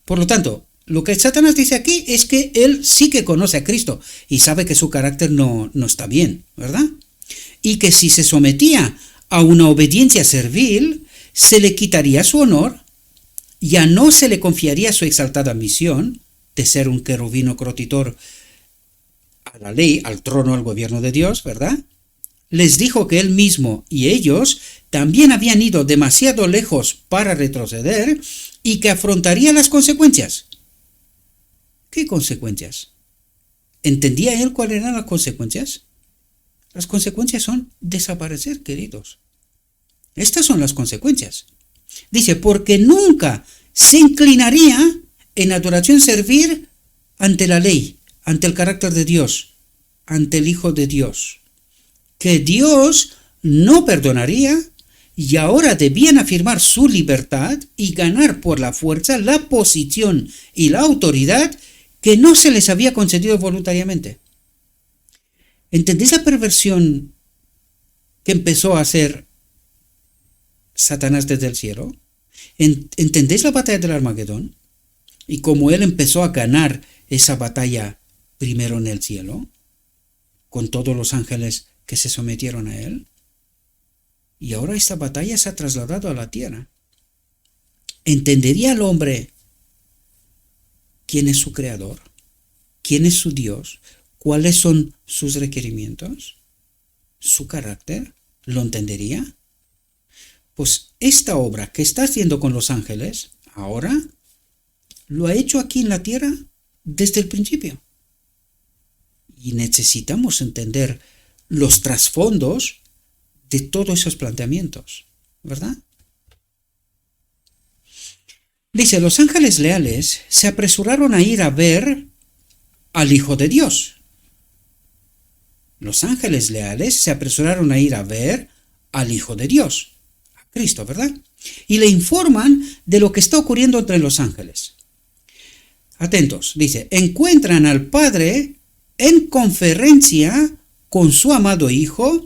Por lo tanto, lo que Satanás dice aquí es que él sí que conoce a Cristo y sabe que su carácter no está bien, ¿verdad? Y que si se sometía a una obediencia servil, se le quitaría su honor, ya no se le confiaría su exaltada misión de ser un querubino crotitor a la ley, al trono, al gobierno de Dios, ¿verdad? Les dijo que él mismo y ellos también habían ido demasiado lejos para retroceder y que afrontaría las consecuencias. ¿Qué consecuencias? ¿Entendía él cuáles eran las consecuencias? Las consecuencias son desaparecer, queridos. Estas son las consecuencias. Dice, porque nunca se inclinaría en adoración servir ante la ley, ante el carácter de Dios, ante el Hijo de Dios, que Dios no perdonaría y ahora debían afirmar su libertad y ganar por la fuerza la posición y la autoridad que no se les había concedido voluntariamente. ¿Entendéis la perversión que empezó a hacer Satanás desde el cielo? ¿Entendéis la batalla del Armagedón? Y cómo él empezó a ganar esa batalla primero en el cielo, con todos los ángeles que se sometieron a él. Y ahora esta batalla se ha trasladado a la tierra. ¿Entendería el hombre quién es su creador? ¿Quién es su Dios? ¿Cuáles son sus requerimientos? ¿Su carácter? ¿Lo entendería? Pues esta obra que está haciendo con los ángeles, ahora, lo ha hecho aquí en la tierra desde el principio. Y necesitamos entender los trasfondos de todos esos planteamientos, ¿verdad? Dice, los ángeles leales se apresuraron a ir a ver al Hijo de Dios. Los ángeles leales se apresuraron a ir a ver al Hijo de Dios, a Cristo, ¿verdad? Y le informan de lo que está ocurriendo entre los ángeles. Atentos, dice, encuentran al Padre en conferencia con su amado Hijo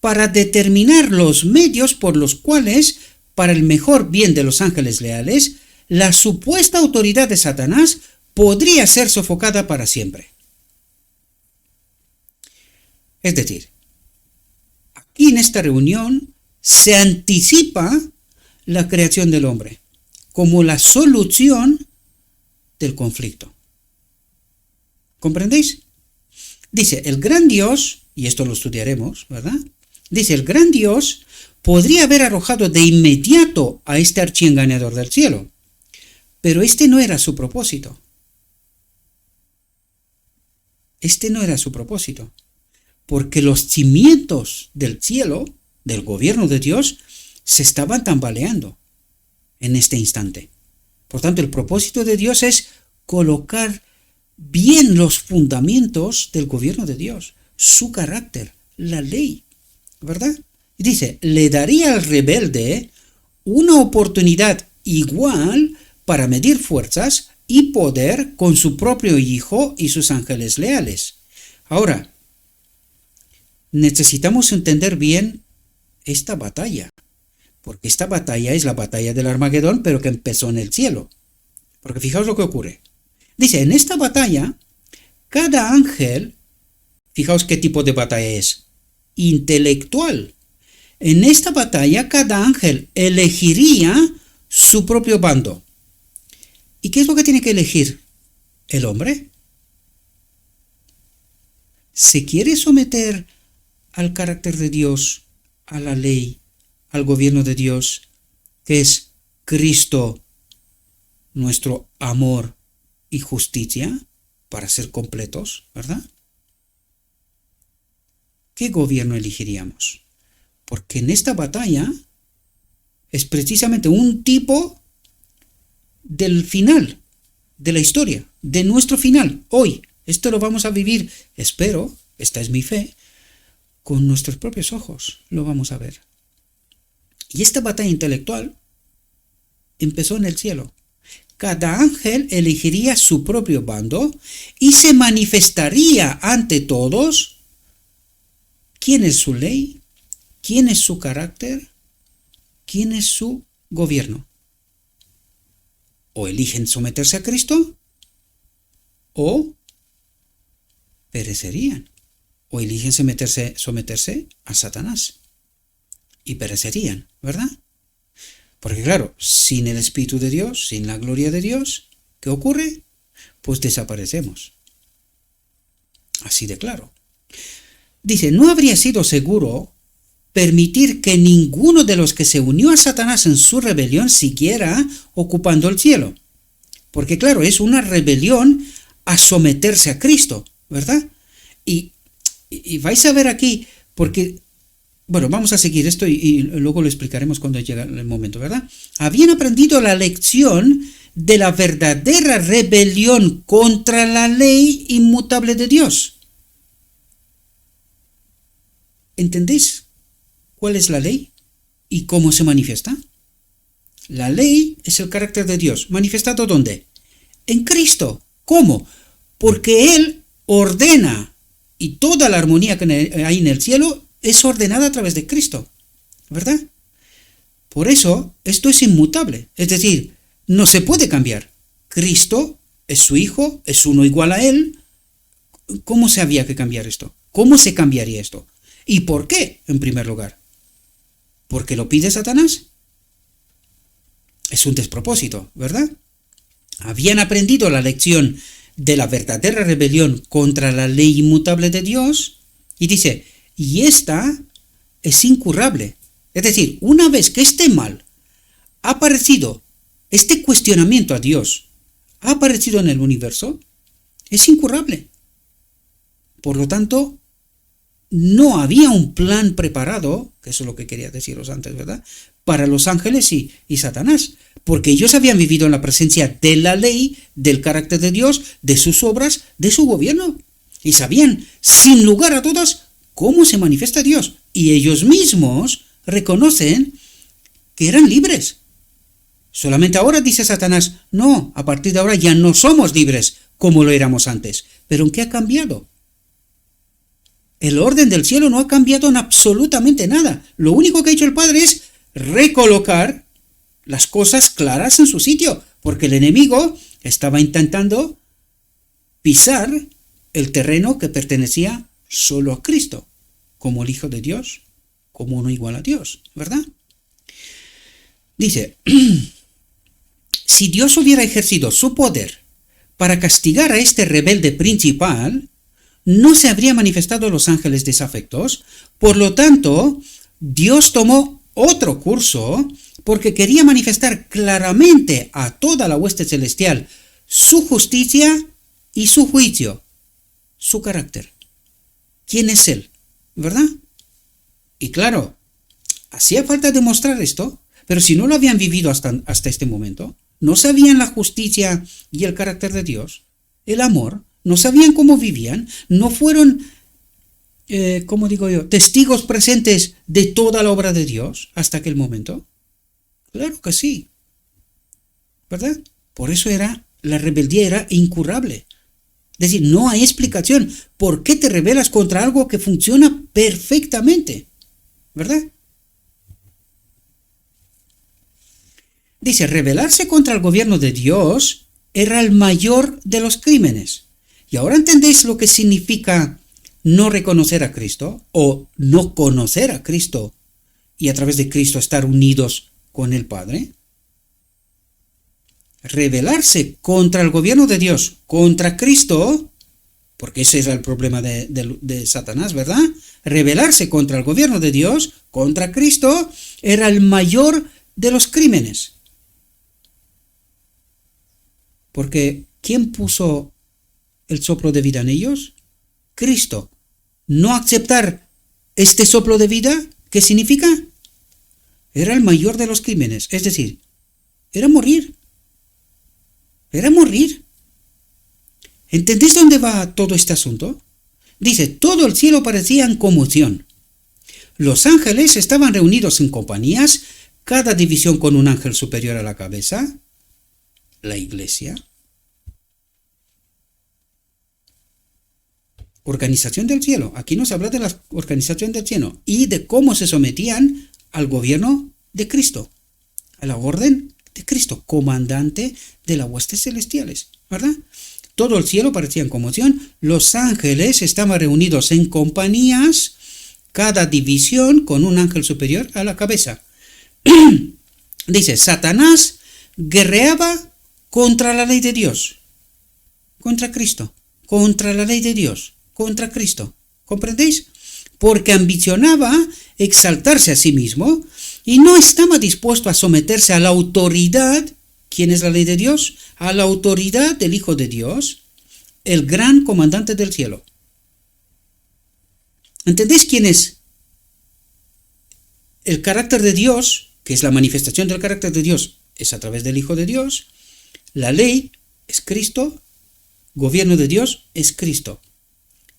para determinar los medios por los cuales, para el mejor bien de los ángeles leales, la supuesta autoridad de Satanás podría ser sofocada para siempre. Es decir, aquí en esta reunión se anticipa la creación del hombre como la solución del conflicto. ¿Comprendéis? Dice, el gran Dios, y esto lo estudiaremos, ¿verdad? Dice, el gran Dios podría haber arrojado de inmediato a este archiengañador del cielo, pero este no era su propósito. Este no era su propósito, porque los cimientos del cielo, del gobierno de Dios, se estaban tambaleando en este instante. Por tanto, el propósito de Dios es colocar bien los fundamentos del gobierno de Dios, su carácter, la ley, ¿verdad? Y dice, le daría al rebelde una oportunidad igual para medir fuerzas y poder con su propio Hijo y sus ángeles leales. Ahora, necesitamos entender bien esta batalla, porque esta batalla es la batalla del Armagedón, pero que empezó en el cielo. Porque fijaos lo que ocurre. Dice, en esta batalla, cada ángel, fijaos qué tipo de batalla es, intelectual. En esta batalla, cada ángel elegiría su propio bando. ¿Y qué es lo que tiene que elegir el hombre? ¿Se quiere someter al carácter de Dios, a la ley, al gobierno de Dios, que es Cristo, nuestro amor y justicia, para ser completos, ¿verdad? ¿Qué gobierno elegiríamos? Porque en esta batalla es precisamente un tipo del final de la historia, de nuestro final, hoy. Esto lo vamos a vivir, espero, esta es mi fe, con nuestros propios ojos lo vamos a ver. Y esta batalla intelectual empezó en el cielo. Cada ángel elegiría su propio bando y se manifestaría ante todos quién es su ley, quién es su carácter, quién es su gobierno. O eligen someterse a Cristo o perecerían. O eligen someterse a Satanás y perecerían, ¿verdad? Porque claro, sin el Espíritu de Dios, sin la gloria de Dios, ¿qué ocurre? Pues desaparecemos. Así de claro. Dice, no habría sido seguro permitir que ninguno de los que se unió a Satanás en su rebelión siguiera ocupando el cielo. Porque claro, es una rebelión a someterse a Cristo, ¿verdad? Y vais a ver aquí, porque Bueno, vamos a seguir esto y luego lo explicaremos cuando llegue el momento, ¿verdad? Habían aprendido la lección de la verdadera rebelión contra la ley inmutable de Dios. ¿Entendéis cuál es la ley y cómo se manifiesta? La ley es el carácter de Dios. ¿Manifestado dónde? En Cristo. ¿Cómo? Porque Él ordena y toda la armonía que hay en el cielo es ordenada a través de Cristo, ¿verdad? Por eso, esto es inmutable, es decir, no se puede cambiar. Cristo es su Hijo, es uno igual a Él. ¿Cómo se había que cambiar esto? ¿Cómo se cambiaría esto? ¿Y por qué, en primer lugar? ¿Porque lo pide Satanás? Es un despropósito, ¿verdad? Habían aprendido la lección de la verdadera rebelión contra la ley inmutable de Dios, y dice, y esta es incurable. Es decir, una vez que este mal ha aparecido, este cuestionamiento a Dios ha aparecido en el universo, es incurable. Por lo tanto, no había un plan preparado, que eso es lo que quería deciros antes, ¿verdad?, para los ángeles y Satanás, porque ellos habían vivido en la presencia de la ley, del carácter de Dios, de sus obras, de su gobierno, y sabían, sin lugar a dudas, cómo se manifiesta Dios, y ellos mismos reconocen que eran libres. Solamente ahora dice Satanás, no, a partir de ahora ya no somos libres como lo éramos antes. ¿Pero en qué ha cambiado? El orden del cielo no ha cambiado en absolutamente nada. Lo único que ha hecho el Padre es recolocar las cosas claras en su sitio, porque el enemigo estaba intentando pisar el terreno que pertenecía solo a Cristo, como el Hijo de Dios, como uno igual a Dios, ¿verdad? Dice, si Dios hubiera ejercido su poder para castigar a este rebelde principal, no se habría manifestado a los ángeles desafectos. Por lo tanto, Dios tomó otro curso porque quería manifestar claramente a toda la hueste celestial su justicia y su juicio, su carácter. ¿Quién es Él? ¿Verdad? Y claro, hacía falta demostrar esto, pero si no lo habían vivido hasta este momento, no sabían la justicia y el carácter de Dios, el amor, no sabían cómo vivían, no fueron, testigos presentes de toda la obra de Dios hasta aquel momento. Claro que sí, ¿verdad? Por eso la rebeldía era incurable. Es decir, no hay explicación. ¿Por qué te rebelas contra algo que funciona perfectamente? ¿Verdad? Dice, rebelarse contra el gobierno de Dios era el mayor de los crímenes. ¿Y ahora entendéis lo que significa no reconocer a Cristo o no conocer a Cristo y a través de Cristo estar unidos con el Padre? Rebelarse contra el gobierno de Dios, contra Cristo, porque ese era el problema de Satanás, ¿verdad? Rebelarse contra el gobierno de Dios, contra Cristo, era el mayor de los crímenes. Porque ¿quién puso el soplo de vida en ellos? Cristo. No aceptar este soplo de vida, ¿qué significa? Era el mayor de los crímenes, es decir, era morir. Era morir. ¿Entendéis dónde va todo este asunto? Dice, todo el cielo parecía en conmoción. Los ángeles estaban reunidos en compañías, cada división con un ángel superior a la cabeza. La iglesia. Organización del cielo. Aquí nos habla de la organización del cielo y de cómo se sometían al gobierno de Cristo, a la orden de Cristo, comandante de las huestes celestiales, ¿verdad? Todo el cielo parecía en conmoción, los ángeles estaban reunidos en compañías, cada división con un ángel superior a la cabeza. Dice, Satanás guerreaba contra la ley de Dios, contra Cristo, contra la ley de Dios, contra Cristo. ¿Comprendéis? Porque ambicionaba exaltarse a sí mismo y no estaba dispuesto a someterse a la autoridad. ¿Quién es la ley de Dios? A la autoridad del Hijo de Dios, el gran comandante del cielo. ¿Entendéis quién es el carácter de Dios, que es la manifestación del carácter de Dios, es a través del Hijo de Dios. La ley es Cristo, gobierno de Dios es Cristo.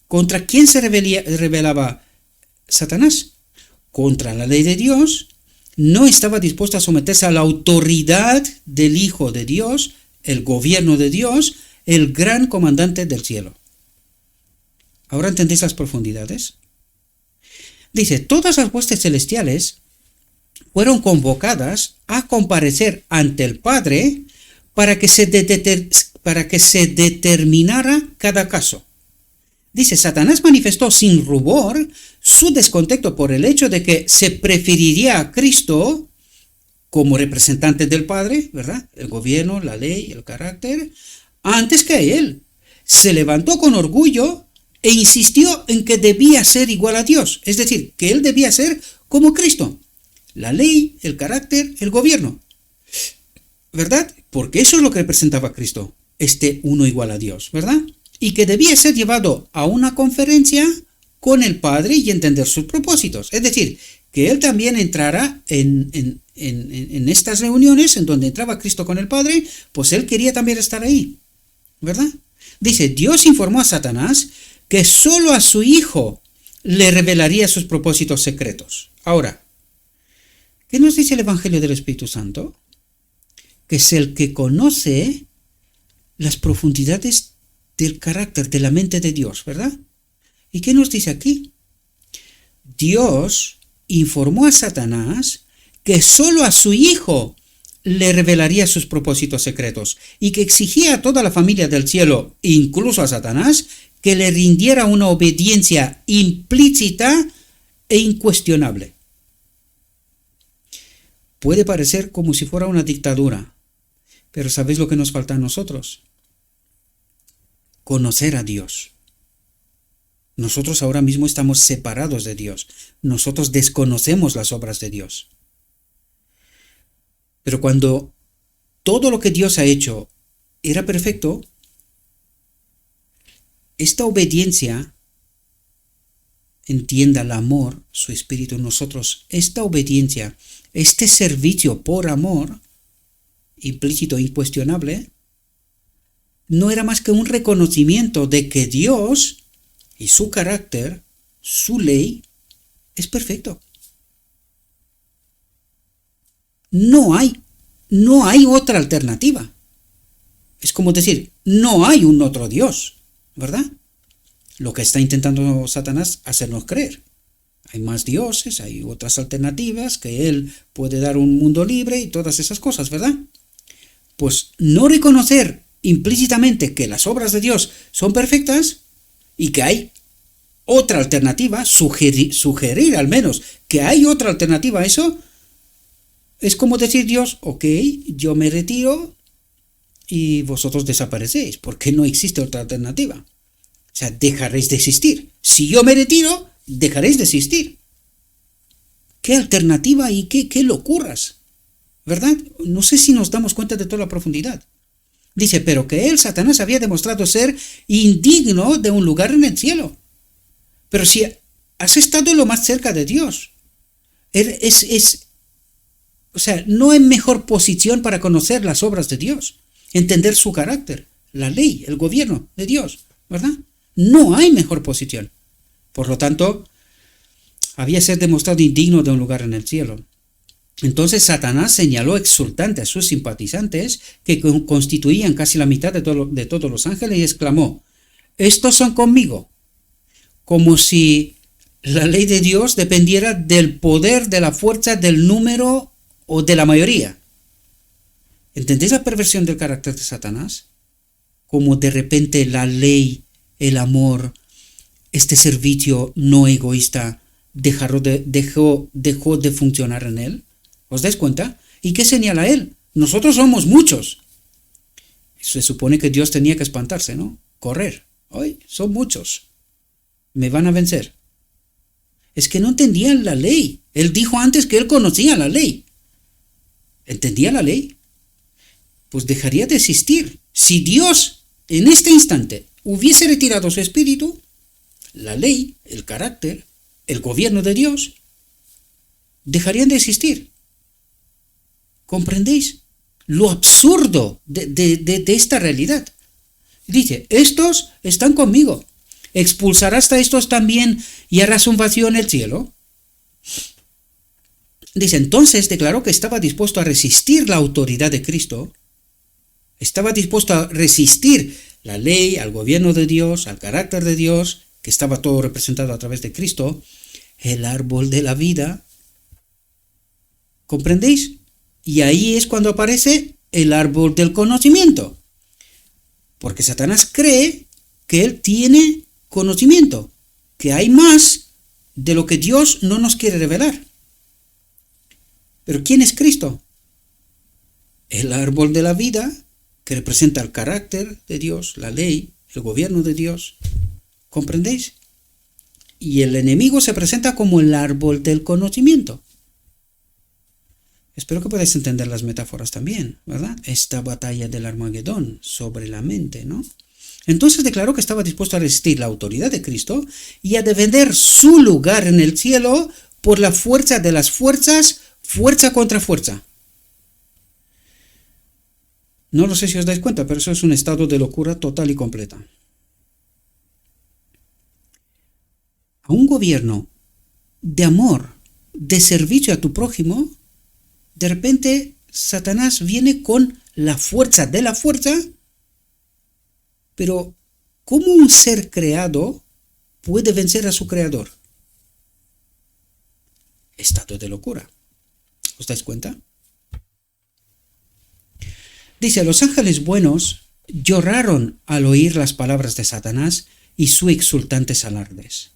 ¿Contra quién se rebelaba Satanás? Contra la ley de Dios. No estaba dispuesto a someterse a la autoridad del Hijo de Dios, el gobierno de Dios, el gran comandante del cielo. ¿Ahora entendéis las profundidades? Dice, todas las huestes celestiales fueron convocadas a comparecer ante el Padre para que se determinara cada caso. Dice, Satanás manifestó sin rubor su descontento por el hecho de que se preferiría a Cristo como representante del Padre, ¿verdad? El gobierno, la ley, el carácter, antes que a él. Se levantó con orgullo e insistió en que debía ser igual a Dios, es decir, que él debía ser como Cristo. La ley, el carácter, el gobierno. ¿Verdad? Porque eso es lo que representaba a Cristo, uno igual a Dios, ¿verdad? Y que debía ser llevado a una conferencia con el Padre y entender sus propósitos. Es decir, que él también entrara en estas reuniones en donde entraba Cristo con el Padre, pues él quería también estar ahí, ¿verdad? Dice, Dios informó a Satanás que solo a su Hijo le revelaría sus propósitos secretos. Ahora, ¿qué nos dice el Evangelio del Espíritu Santo? Que es el que conoce las profundidades del carácter, de la mente de Dios, ¿verdad? ¿Y qué nos dice aquí? Dios informó a Satanás que solo a su Hijo le revelaría sus propósitos secretos y que exigía a toda la familia del cielo, incluso a Satanás, que le rindiera una obediencia implícita e incuestionable. Puede parecer como si fuera una dictadura, pero ¿sabéis lo que nos falta a nosotros? Conocer a Dios. Nosotros ahora mismo estamos separados de Dios. Nosotros desconocemos las obras de Dios. Pero cuando todo lo que Dios ha hecho era perfecto, esta obediencia, entienda el amor, su espíritu en nosotros, esta obediencia, este servicio por amor, implícito e incuestionable, no era más que un reconocimiento de que Dios y su carácter, su ley, es perfecto. No hay otra alternativa. Es como decir, no hay un otro Dios, ¿verdad? Lo que está intentando Satanás hacernos creer. Hay más dioses, hay otras alternativas, que él puede dar un mundo libre y todas esas cosas, ¿verdad? Pues no reconocer implícitamente que las obras de Dios son perfectas y que hay otra alternativa, sugerir al menos que hay otra alternativa a eso, es como decir Dios, ok, yo me retiro y vosotros desaparecéis, porque no existe otra alternativa. O sea, dejaréis de existir. Si yo me retiro, dejaréis de existir. ¿Qué alternativa y qué locuras? ¿Verdad? No sé si nos damos cuenta de toda la profundidad. Dice, pero que él, Satanás, había demostrado ser indigno de un lugar en el cielo. Pero si has estado lo más cerca de Dios, o sea, no hay mejor posición para conocer las obras de Dios, entender su carácter, la ley, el gobierno de Dios, ¿verdad? No hay mejor posición. Por lo tanto, había ser demostrado indigno de un lugar en el cielo. Entonces Satanás señaló exultante a sus simpatizantes, que constituían casi la mitad de todos los ángeles, y exclamó, estos son conmigo, como si la ley de Dios dependiera del poder, de la fuerza, del número o de la mayoría. ¿Entendéis la perversión del carácter de Satanás? Como de repente la ley, el amor, este servicio no egoísta dejó de funcionar en él. ¿Os dais cuenta? ¿Y qué señala él? Nosotros somos muchos. Se supone que Dios tenía que espantarse, ¿no? Correr. Hoy son muchos. Me van a vencer. Es que no entendían la ley. Él dijo antes que él conocía la ley. ¿Entendía la ley? Pues dejaría de existir. Si Dios en este instante hubiese retirado su espíritu, la ley, el carácter, el gobierno de Dios, dejarían de existir. ¿Comprendéis lo absurdo de esta realidad? Dice, estos están conmigo. ¿Expulsarás a estos también y harás un vacío en el cielo? Dice, entonces declaró que estaba dispuesto a resistir la autoridad de Cristo, estaba dispuesto a resistir la ley, al gobierno de Dios, al carácter de Dios, que estaba todo representado a través de Cristo, el árbol de la vida. ¿Comprendéis? Y ahí es cuando aparece el árbol del conocimiento. Porque Satanás cree que él tiene conocimiento, que hay más de lo que Dios no nos quiere revelar. Pero ¿quién es Cristo? El árbol de la vida, que representa el carácter de Dios, la ley, el gobierno de Dios. ¿Comprendéis? Y el enemigo se presenta como el árbol del conocimiento. Espero que podáis entender las metáforas también, ¿verdad? Esta batalla del Armagedón sobre la mente, ¿no? Entonces declaró que estaba dispuesto a resistir la autoridad de Cristo y a defender su lugar en el cielo por la fuerza de las fuerzas, fuerza contra fuerza. No lo sé si os dais cuenta, pero eso es un estado de locura total y completa. A un gobierno de amor, de servicio a tu prójimo, de repente Satanás viene con la fuerza de la fuerza, pero ¿cómo un ser creado puede vencer a su creador? Estado de locura. ¿Os dais cuenta? Dice, los ángeles buenos lloraron al oír las palabras de Satanás y sus exultantes alardes.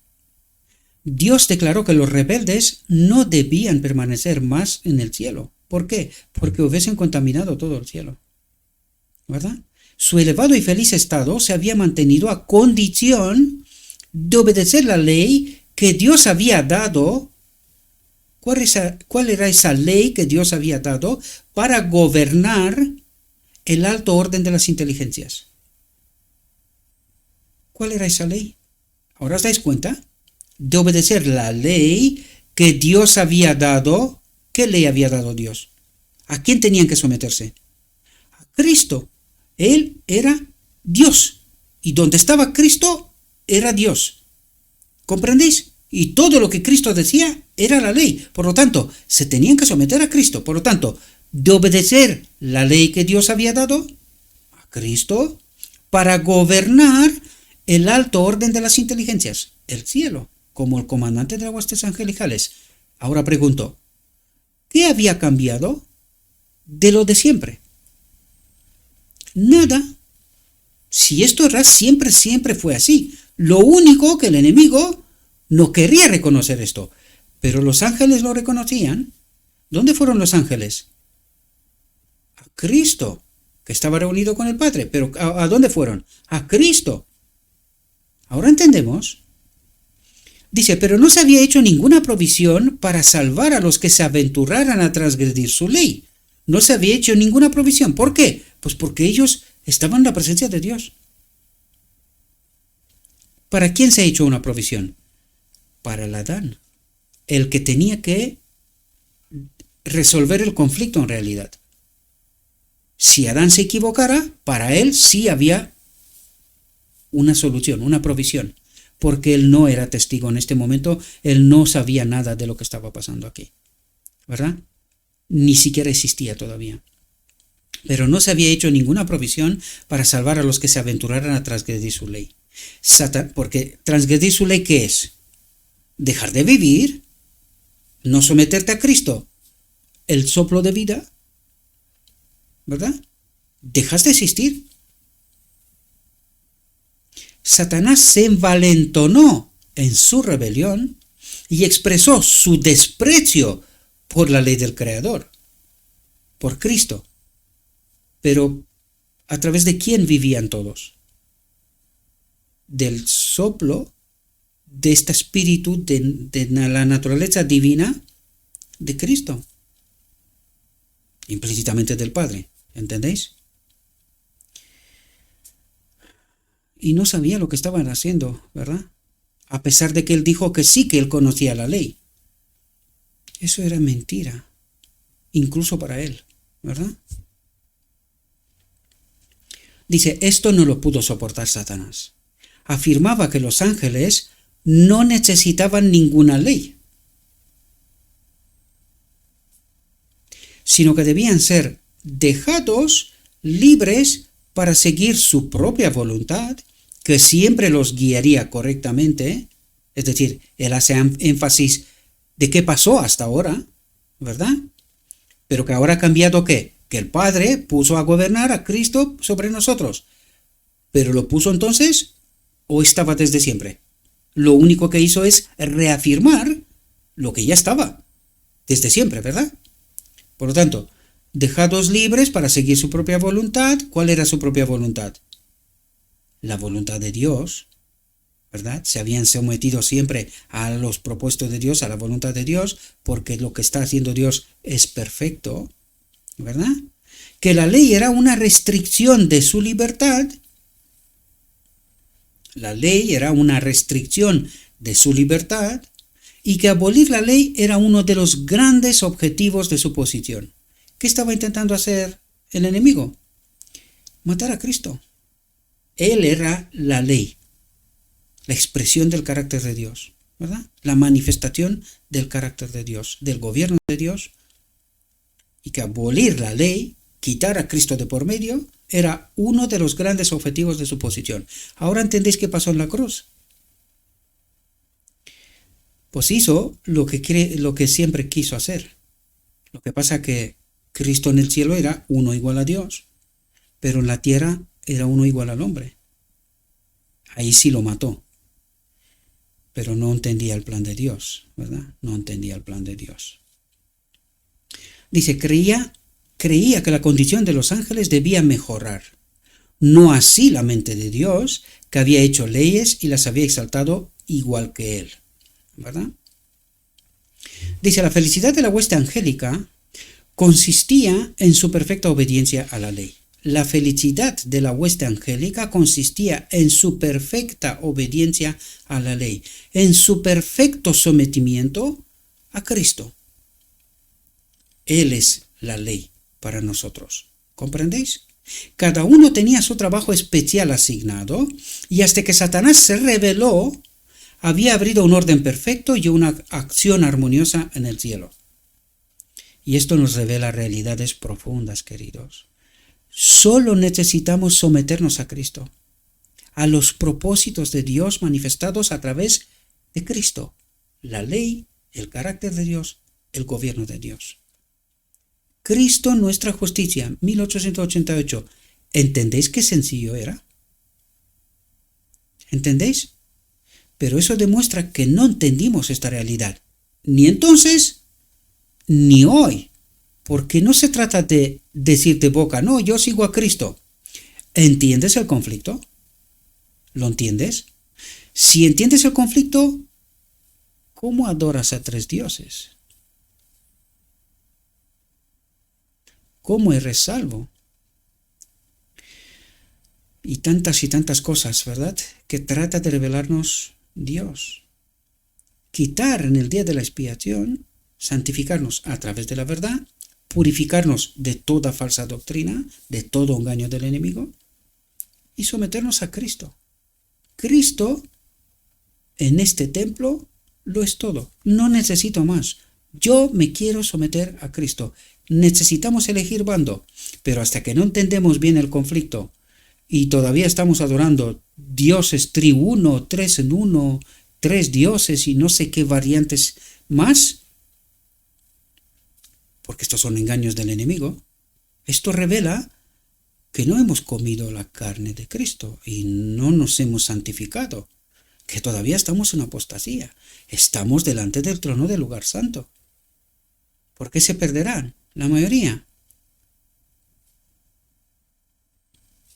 Dios declaró que los rebeldes no debían permanecer más en el cielo. ¿Por qué? Porque hubiesen contaminado todo el cielo. ¿Verdad? Su elevado y feliz estado se había mantenido a condición de obedecer la ley que Dios había dado. ¿Cuál era esa ley que Dios había dado para gobernar el alto orden de las inteligencias? ¿Cuál era esa ley? ¿Ahora os dais cuenta? De obedecer la ley que Dios había dado. ¿Qué ley había dado Dios? ¿A quién tenían que someterse? A Cristo. Él era Dios. Y donde estaba Cristo era Dios. ¿Comprendéis? Y todo lo que Cristo decía era la ley. Por lo tanto, se tenían que someter a Cristo. Por lo tanto, de obedecer la ley que Dios había dado a Cristo para gobernar el alto orden de las inteligencias, el cielo, como el comandante de las huestes angelicales. Ahora pregunto, ¿qué había cambiado de lo de siempre? Nada. Si esto era siempre fue así. Lo único que el enemigo no quería reconocer esto. Pero los ángeles lo reconocían. ¿Dónde fueron los ángeles? A Cristo, que estaba reunido con el Padre. ¿Pero a dónde fueron? A Cristo. ¿Ahora entendemos? Dice, pero no se había hecho ninguna provisión para salvar a los que se aventuraran a transgredir su ley. No se había hecho ninguna provisión. ¿Por qué? Pues porque ellos estaban en la presencia de Dios. ¿Para quién se ha hecho una provisión? Para el Adán, el que tenía que resolver el conflicto en realidad. Si Adán se equivocara, para él sí había una solución, una provisión, porque él no era testigo en este momento, él no sabía nada de lo que estaba pasando aquí, ¿verdad? Ni siquiera existía todavía. Pero no se había hecho ninguna provisión para salvar a los que se aventuraran a transgredir su ley. Porque transgredir su ley, ¿qué es? Dejar de vivir, no someterte a Cristo, el soplo de vida, ¿verdad? Dejas de existir. Satanás se envalentonó en su rebelión y expresó su desprecio por la ley del Creador, por Cristo. Pero, ¿a través de quién vivían todos? Del soplo de este espíritu de la naturaleza divina de Cristo, implícitamente del Padre, ¿entendéis? Y no sabía lo que estaban haciendo, ¿verdad? A pesar de que él dijo que sí, que él conocía la ley. Eso era mentira, incluso para él, ¿verdad? Dice, esto no lo pudo soportar Satanás. Afirmaba que los ángeles no necesitaban ninguna ley, sino que debían ser dejados libres para seguir su propia voluntad, que siempre los guiaría correctamente. Es decir, él hace énfasis de qué pasó hasta ahora, ¿verdad? Pero que ahora ha cambiado ¿qué? Que el Padre puso a gobernar a Cristo sobre nosotros. ¿Pero lo puso entonces o estaba desde siempre? Lo único que hizo es reafirmar lo que ya estaba desde siempre, ¿verdad? Por lo tanto, dejados libres para seguir su propia voluntad. ¿Cuál era su propia voluntad? La voluntad de Dios, ¿verdad? Se habían sometido siempre a los propuestos de Dios, a la voluntad de Dios, porque lo que está haciendo Dios es perfecto, ¿verdad? Que la ley era una restricción de su libertad. La ley era una restricción de su libertad y que abolir la ley era uno de los grandes objetivos de su posición. ¿Qué estaba intentando hacer el enemigo? Matar a Cristo. Él era la ley, la expresión del carácter de Dios, ¿verdad? La manifestación del carácter de Dios, del gobierno de Dios, y que abolir la ley, quitar a Cristo de por medio, era uno de los grandes objetivos de su posición. Ahora entendéis qué pasó en la cruz. Pues hizo lo que siempre quiso hacer. Lo que pasa que Cristo en el cielo era uno igual a Dios, pero en la tierra era uno igual al hombre. Ahí sí lo mató. Pero no entendía el plan de Dios, ¿verdad? No entendía el plan de Dios. Dice, creía que la condición de los ángeles debía mejorar. No así la mente de Dios, que había hecho leyes y las había exaltado igual que él, ¿verdad? Dice, la felicidad de la hueste angélica consistía en su perfecta obediencia a la ley. La felicidad de la hueste angélica consistía en su perfecta obediencia a la ley, en su perfecto sometimiento a Cristo. Él es la ley para nosotros. ¿Comprendéis? Cada uno tenía su trabajo especial asignado y hasta que Satanás se rebeló, había habido un orden perfecto y una acción armoniosa en el cielo. Y esto nos revela realidades profundas, queridos. Solo necesitamos someternos a Cristo, a los propósitos de Dios manifestados a través de Cristo, la ley, el carácter de Dios, el gobierno de Dios. Cristo nuestra justicia, 1888. ¿Entendéis qué sencillo era? ¿Entendéis? Pero eso demuestra que no entendimos esta realidad, ni entonces, ni hoy, porque no se trata de decir de boca, no, yo sigo a Cristo. ¿Entiendes el conflicto? ¿Lo entiendes? Si entiendes el conflicto, ¿cómo adoras a tres dioses? ¿Cómo eres salvo? Y tantas cosas, ¿verdad? Que trata de revelarnos Dios. Quitar en el día de la expiación, santificarnos a través de la verdad, purificarnos de toda falsa doctrina, de todo engaño del enemigo, y someternos a Cristo. Cristo, en este templo, lo es todo. No necesito más. Yo me quiero someter a Cristo. Necesitamos elegir bando, pero hasta que no entendemos bien el conflicto y todavía estamos adorando dioses triuno, tres en uno, tres dioses y no sé qué variantes más, porque estos son engaños del enemigo, esto revela que no hemos comido la carne de Cristo y no nos hemos santificado, que todavía estamos en apostasía, estamos delante del trono del lugar santo. ¿Por qué se perderán? La mayoría.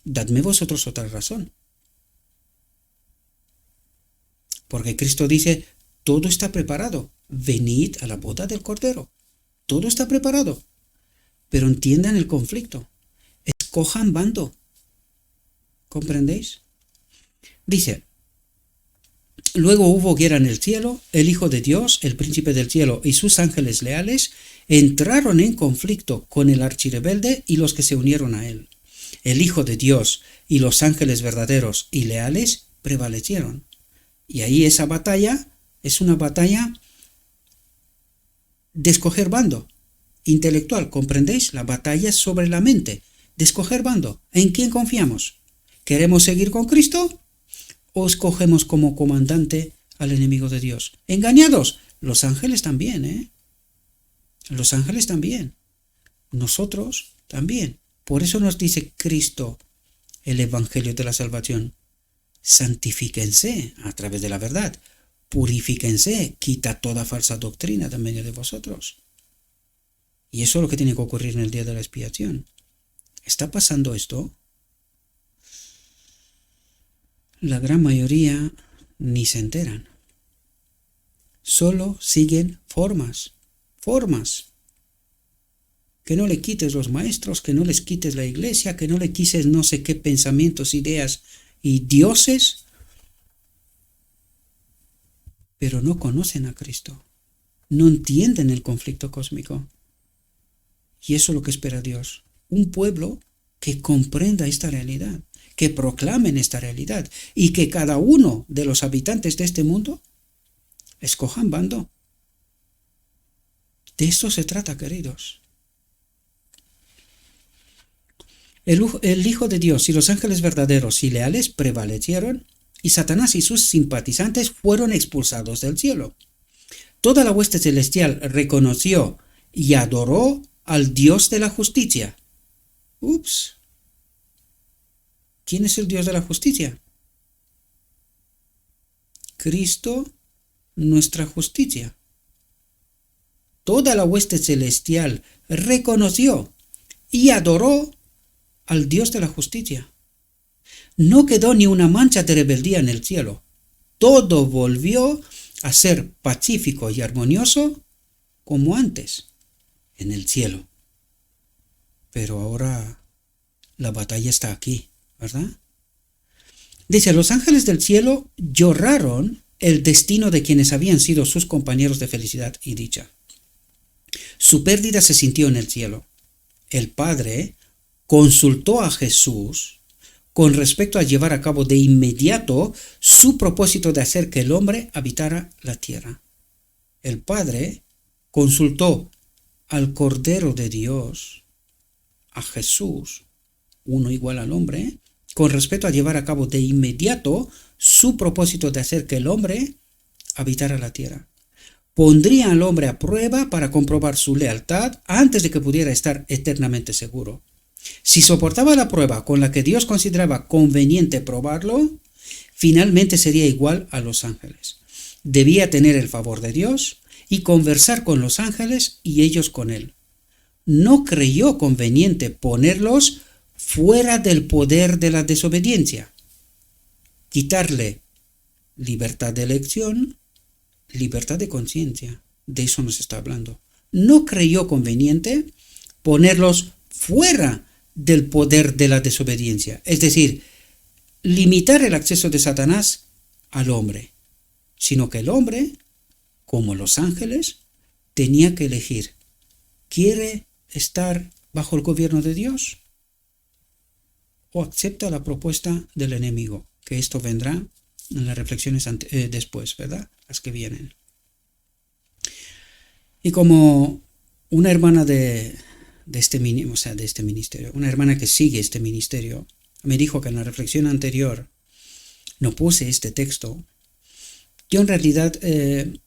Dadme vosotros otra razón. Porque Cristo dice, todo está preparado, venid a la boda del Cordero. Todo está preparado. Pero entiendan el conflicto. Escojan bando. ¿Comprendéis? Dice, Luego hubo guerra en el cielo, el Hijo de Dios, el príncipe del cielo y sus ángeles leales entraron en conflicto con el archirrebelde y los que se unieron a él. El Hijo de Dios y los ángeles verdaderos y leales prevalecieron. Y ahí esa batalla es una batalla de escoger bando intelectual, ¿comprendéis? La batalla es sobre la mente, de escoger bando. ¿En quién confiamos? ¿Queremos seguir con Cristo o escogemos como comandante al enemigo de Dios? Engañados, los ángeles también, ¿eh? Los ángeles también. Nosotros también. Por eso nos dice Cristo, el Evangelio de la Salvación. Santifíquense a través de la verdad. Purifíquense, quita toda falsa doctrina de medio de vosotros. Y eso es lo que tiene que ocurrir en el día de la expiación. ¿Está pasando esto? La gran mayoría ni se enteran. Solo siguen formas. Que no le quites los maestros, que no les quites la iglesia, que no le quites no sé qué pensamientos, ideas y dioses, pero no conocen a Cristo. No entienden el conflicto cósmico. Y eso es lo que espera Dios. Un pueblo que comprenda esta realidad, que proclamen esta realidad y que cada uno de los habitantes de este mundo escojan bando. De esto se trata, queridos. El Hijo de Dios y los ángeles verdaderos y leales prevalecieron y Satanás y sus simpatizantes fueron expulsados del cielo. Toda la hueste celestial reconoció y adoró al Dios de la justicia. Ups. ¿Quién es el Dios de la justicia? Cristo, nuestra justicia. Toda la hueste celestial reconoció y adoró al Dios de la justicia. No quedó ni una mancha de rebeldía en el cielo. Todo volvió a ser pacífico y armonioso como antes en el cielo. Pero ahora la batalla está aquí, ¿verdad? Dice, los ángeles del cielo lloraron el destino de quienes habían sido sus compañeros de felicidad y dicha. Su pérdida se sintió en el cielo. El Padre consultó a Jesús con respecto a llevar a cabo de inmediato su propósito de hacer que el hombre habitara la tierra. El Padre consultó al Cordero de Dios, a Jesús, uno igual al hombre, con respecto a llevar a cabo de inmediato su propósito de hacer que el hombre habitara la tierra. Pondría al hombre a prueba para comprobar su lealtad antes de que pudiera estar eternamente seguro. Si soportaba la prueba con la que Dios consideraba conveniente probarlo, finalmente sería igual a los ángeles. Debía tener el favor de Dios y conversar con los ángeles y ellos con él. No creyó conveniente ponerlos fuera del poder de la desobediencia, quitarle libertad de elección, libertad de conciencia. De eso nos está hablando. No creyó conveniente ponerlos fuera del poder de la desobediencia, es decir, limitar el acceso de Satanás al hombre, sino que el hombre, como los ángeles, tenía que elegir: ¿quiere estar bajo el gobierno de Dios o acepta la propuesta del enemigo? Que esto vendrá en las reflexiones después, ¿verdad? Las que vienen. Y como una hermana de este ministerio, una hermana que sigue este ministerio, me dijo que en la reflexión anterior no puse este texto, yo en realidad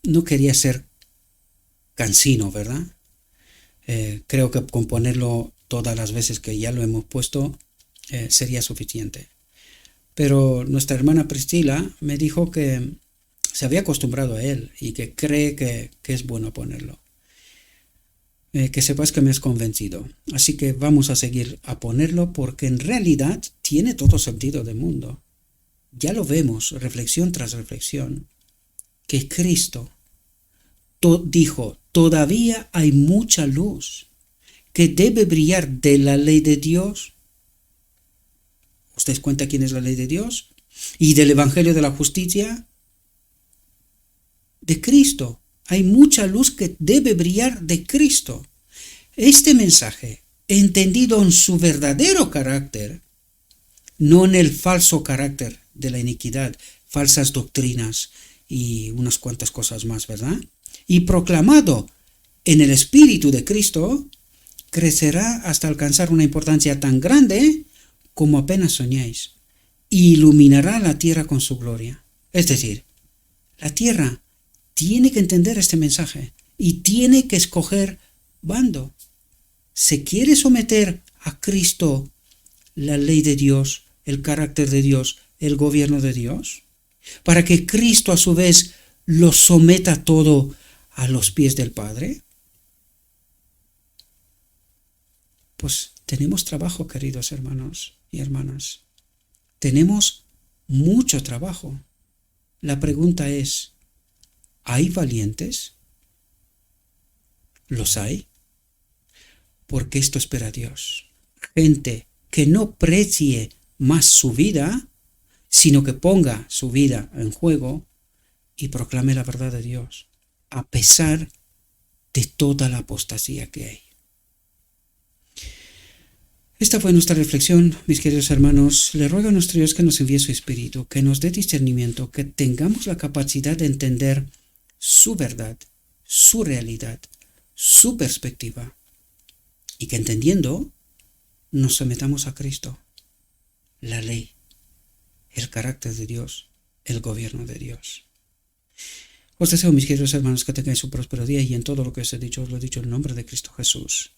no quería ser cansino, ¿verdad? Creo que con ponerlo todas las veces que ya lo hemos puesto sería suficiente. Pero nuestra hermana Priscila me dijo que se había acostumbrado a él y que cree que es bueno ponerlo. Que sepas que me has convencido. Así que vamos a seguir a ponerlo porque en realidad tiene todo sentido del mundo. Ya lo vemos, reflexión tras reflexión, que Cristo dijo, todavía hay mucha luz que debe brillar de la ley de Dios. ¿Ustedes cuenta quién es la ley de Dios? Y del Evangelio de la justicia. de Cristo. Hay mucha luz que debe brillar de Cristo. Este mensaje, entendido en su verdadero carácter, no en el falso carácter de la iniquidad, falsas doctrinas y unas cuantas cosas más, ¿verdad? Y proclamado en el Espíritu de Cristo, crecerá hasta alcanzar una importancia tan grande como apenas soñáis, y iluminará la tierra con su gloria. Es decir, la tierra tiene que entender este mensaje y tiene que escoger bando. ¿Se quiere someter a Cristo, la ley de Dios, el carácter de Dios, el gobierno de Dios? Para que Cristo a su vez lo someta todo a los pies del Padre. Pues tenemos trabajo, queridos hermanos y hermanas. Tenemos mucho trabajo. La pregunta es, ¿hay valientes? ¿Los hay? Porque esto espera Dios. Gente que no precie más su vida, sino que ponga su vida en juego y proclame la verdad de Dios, a pesar de toda la apostasía que hay. Esta fue nuestra reflexión, mis queridos hermanos. Le ruego a nuestro Dios que nos envíe su Espíritu, que nos dé discernimiento, que tengamos la capacidad de entender su verdad, su realidad, su perspectiva, y que entendiendo nos sometamos a Cristo, la ley, el carácter de Dios, el gobierno de Dios. Os deseo, mis queridos hermanos, que tengáis un próspero día, y en todo lo que os he dicho, os lo he dicho en nombre de Cristo Jesús.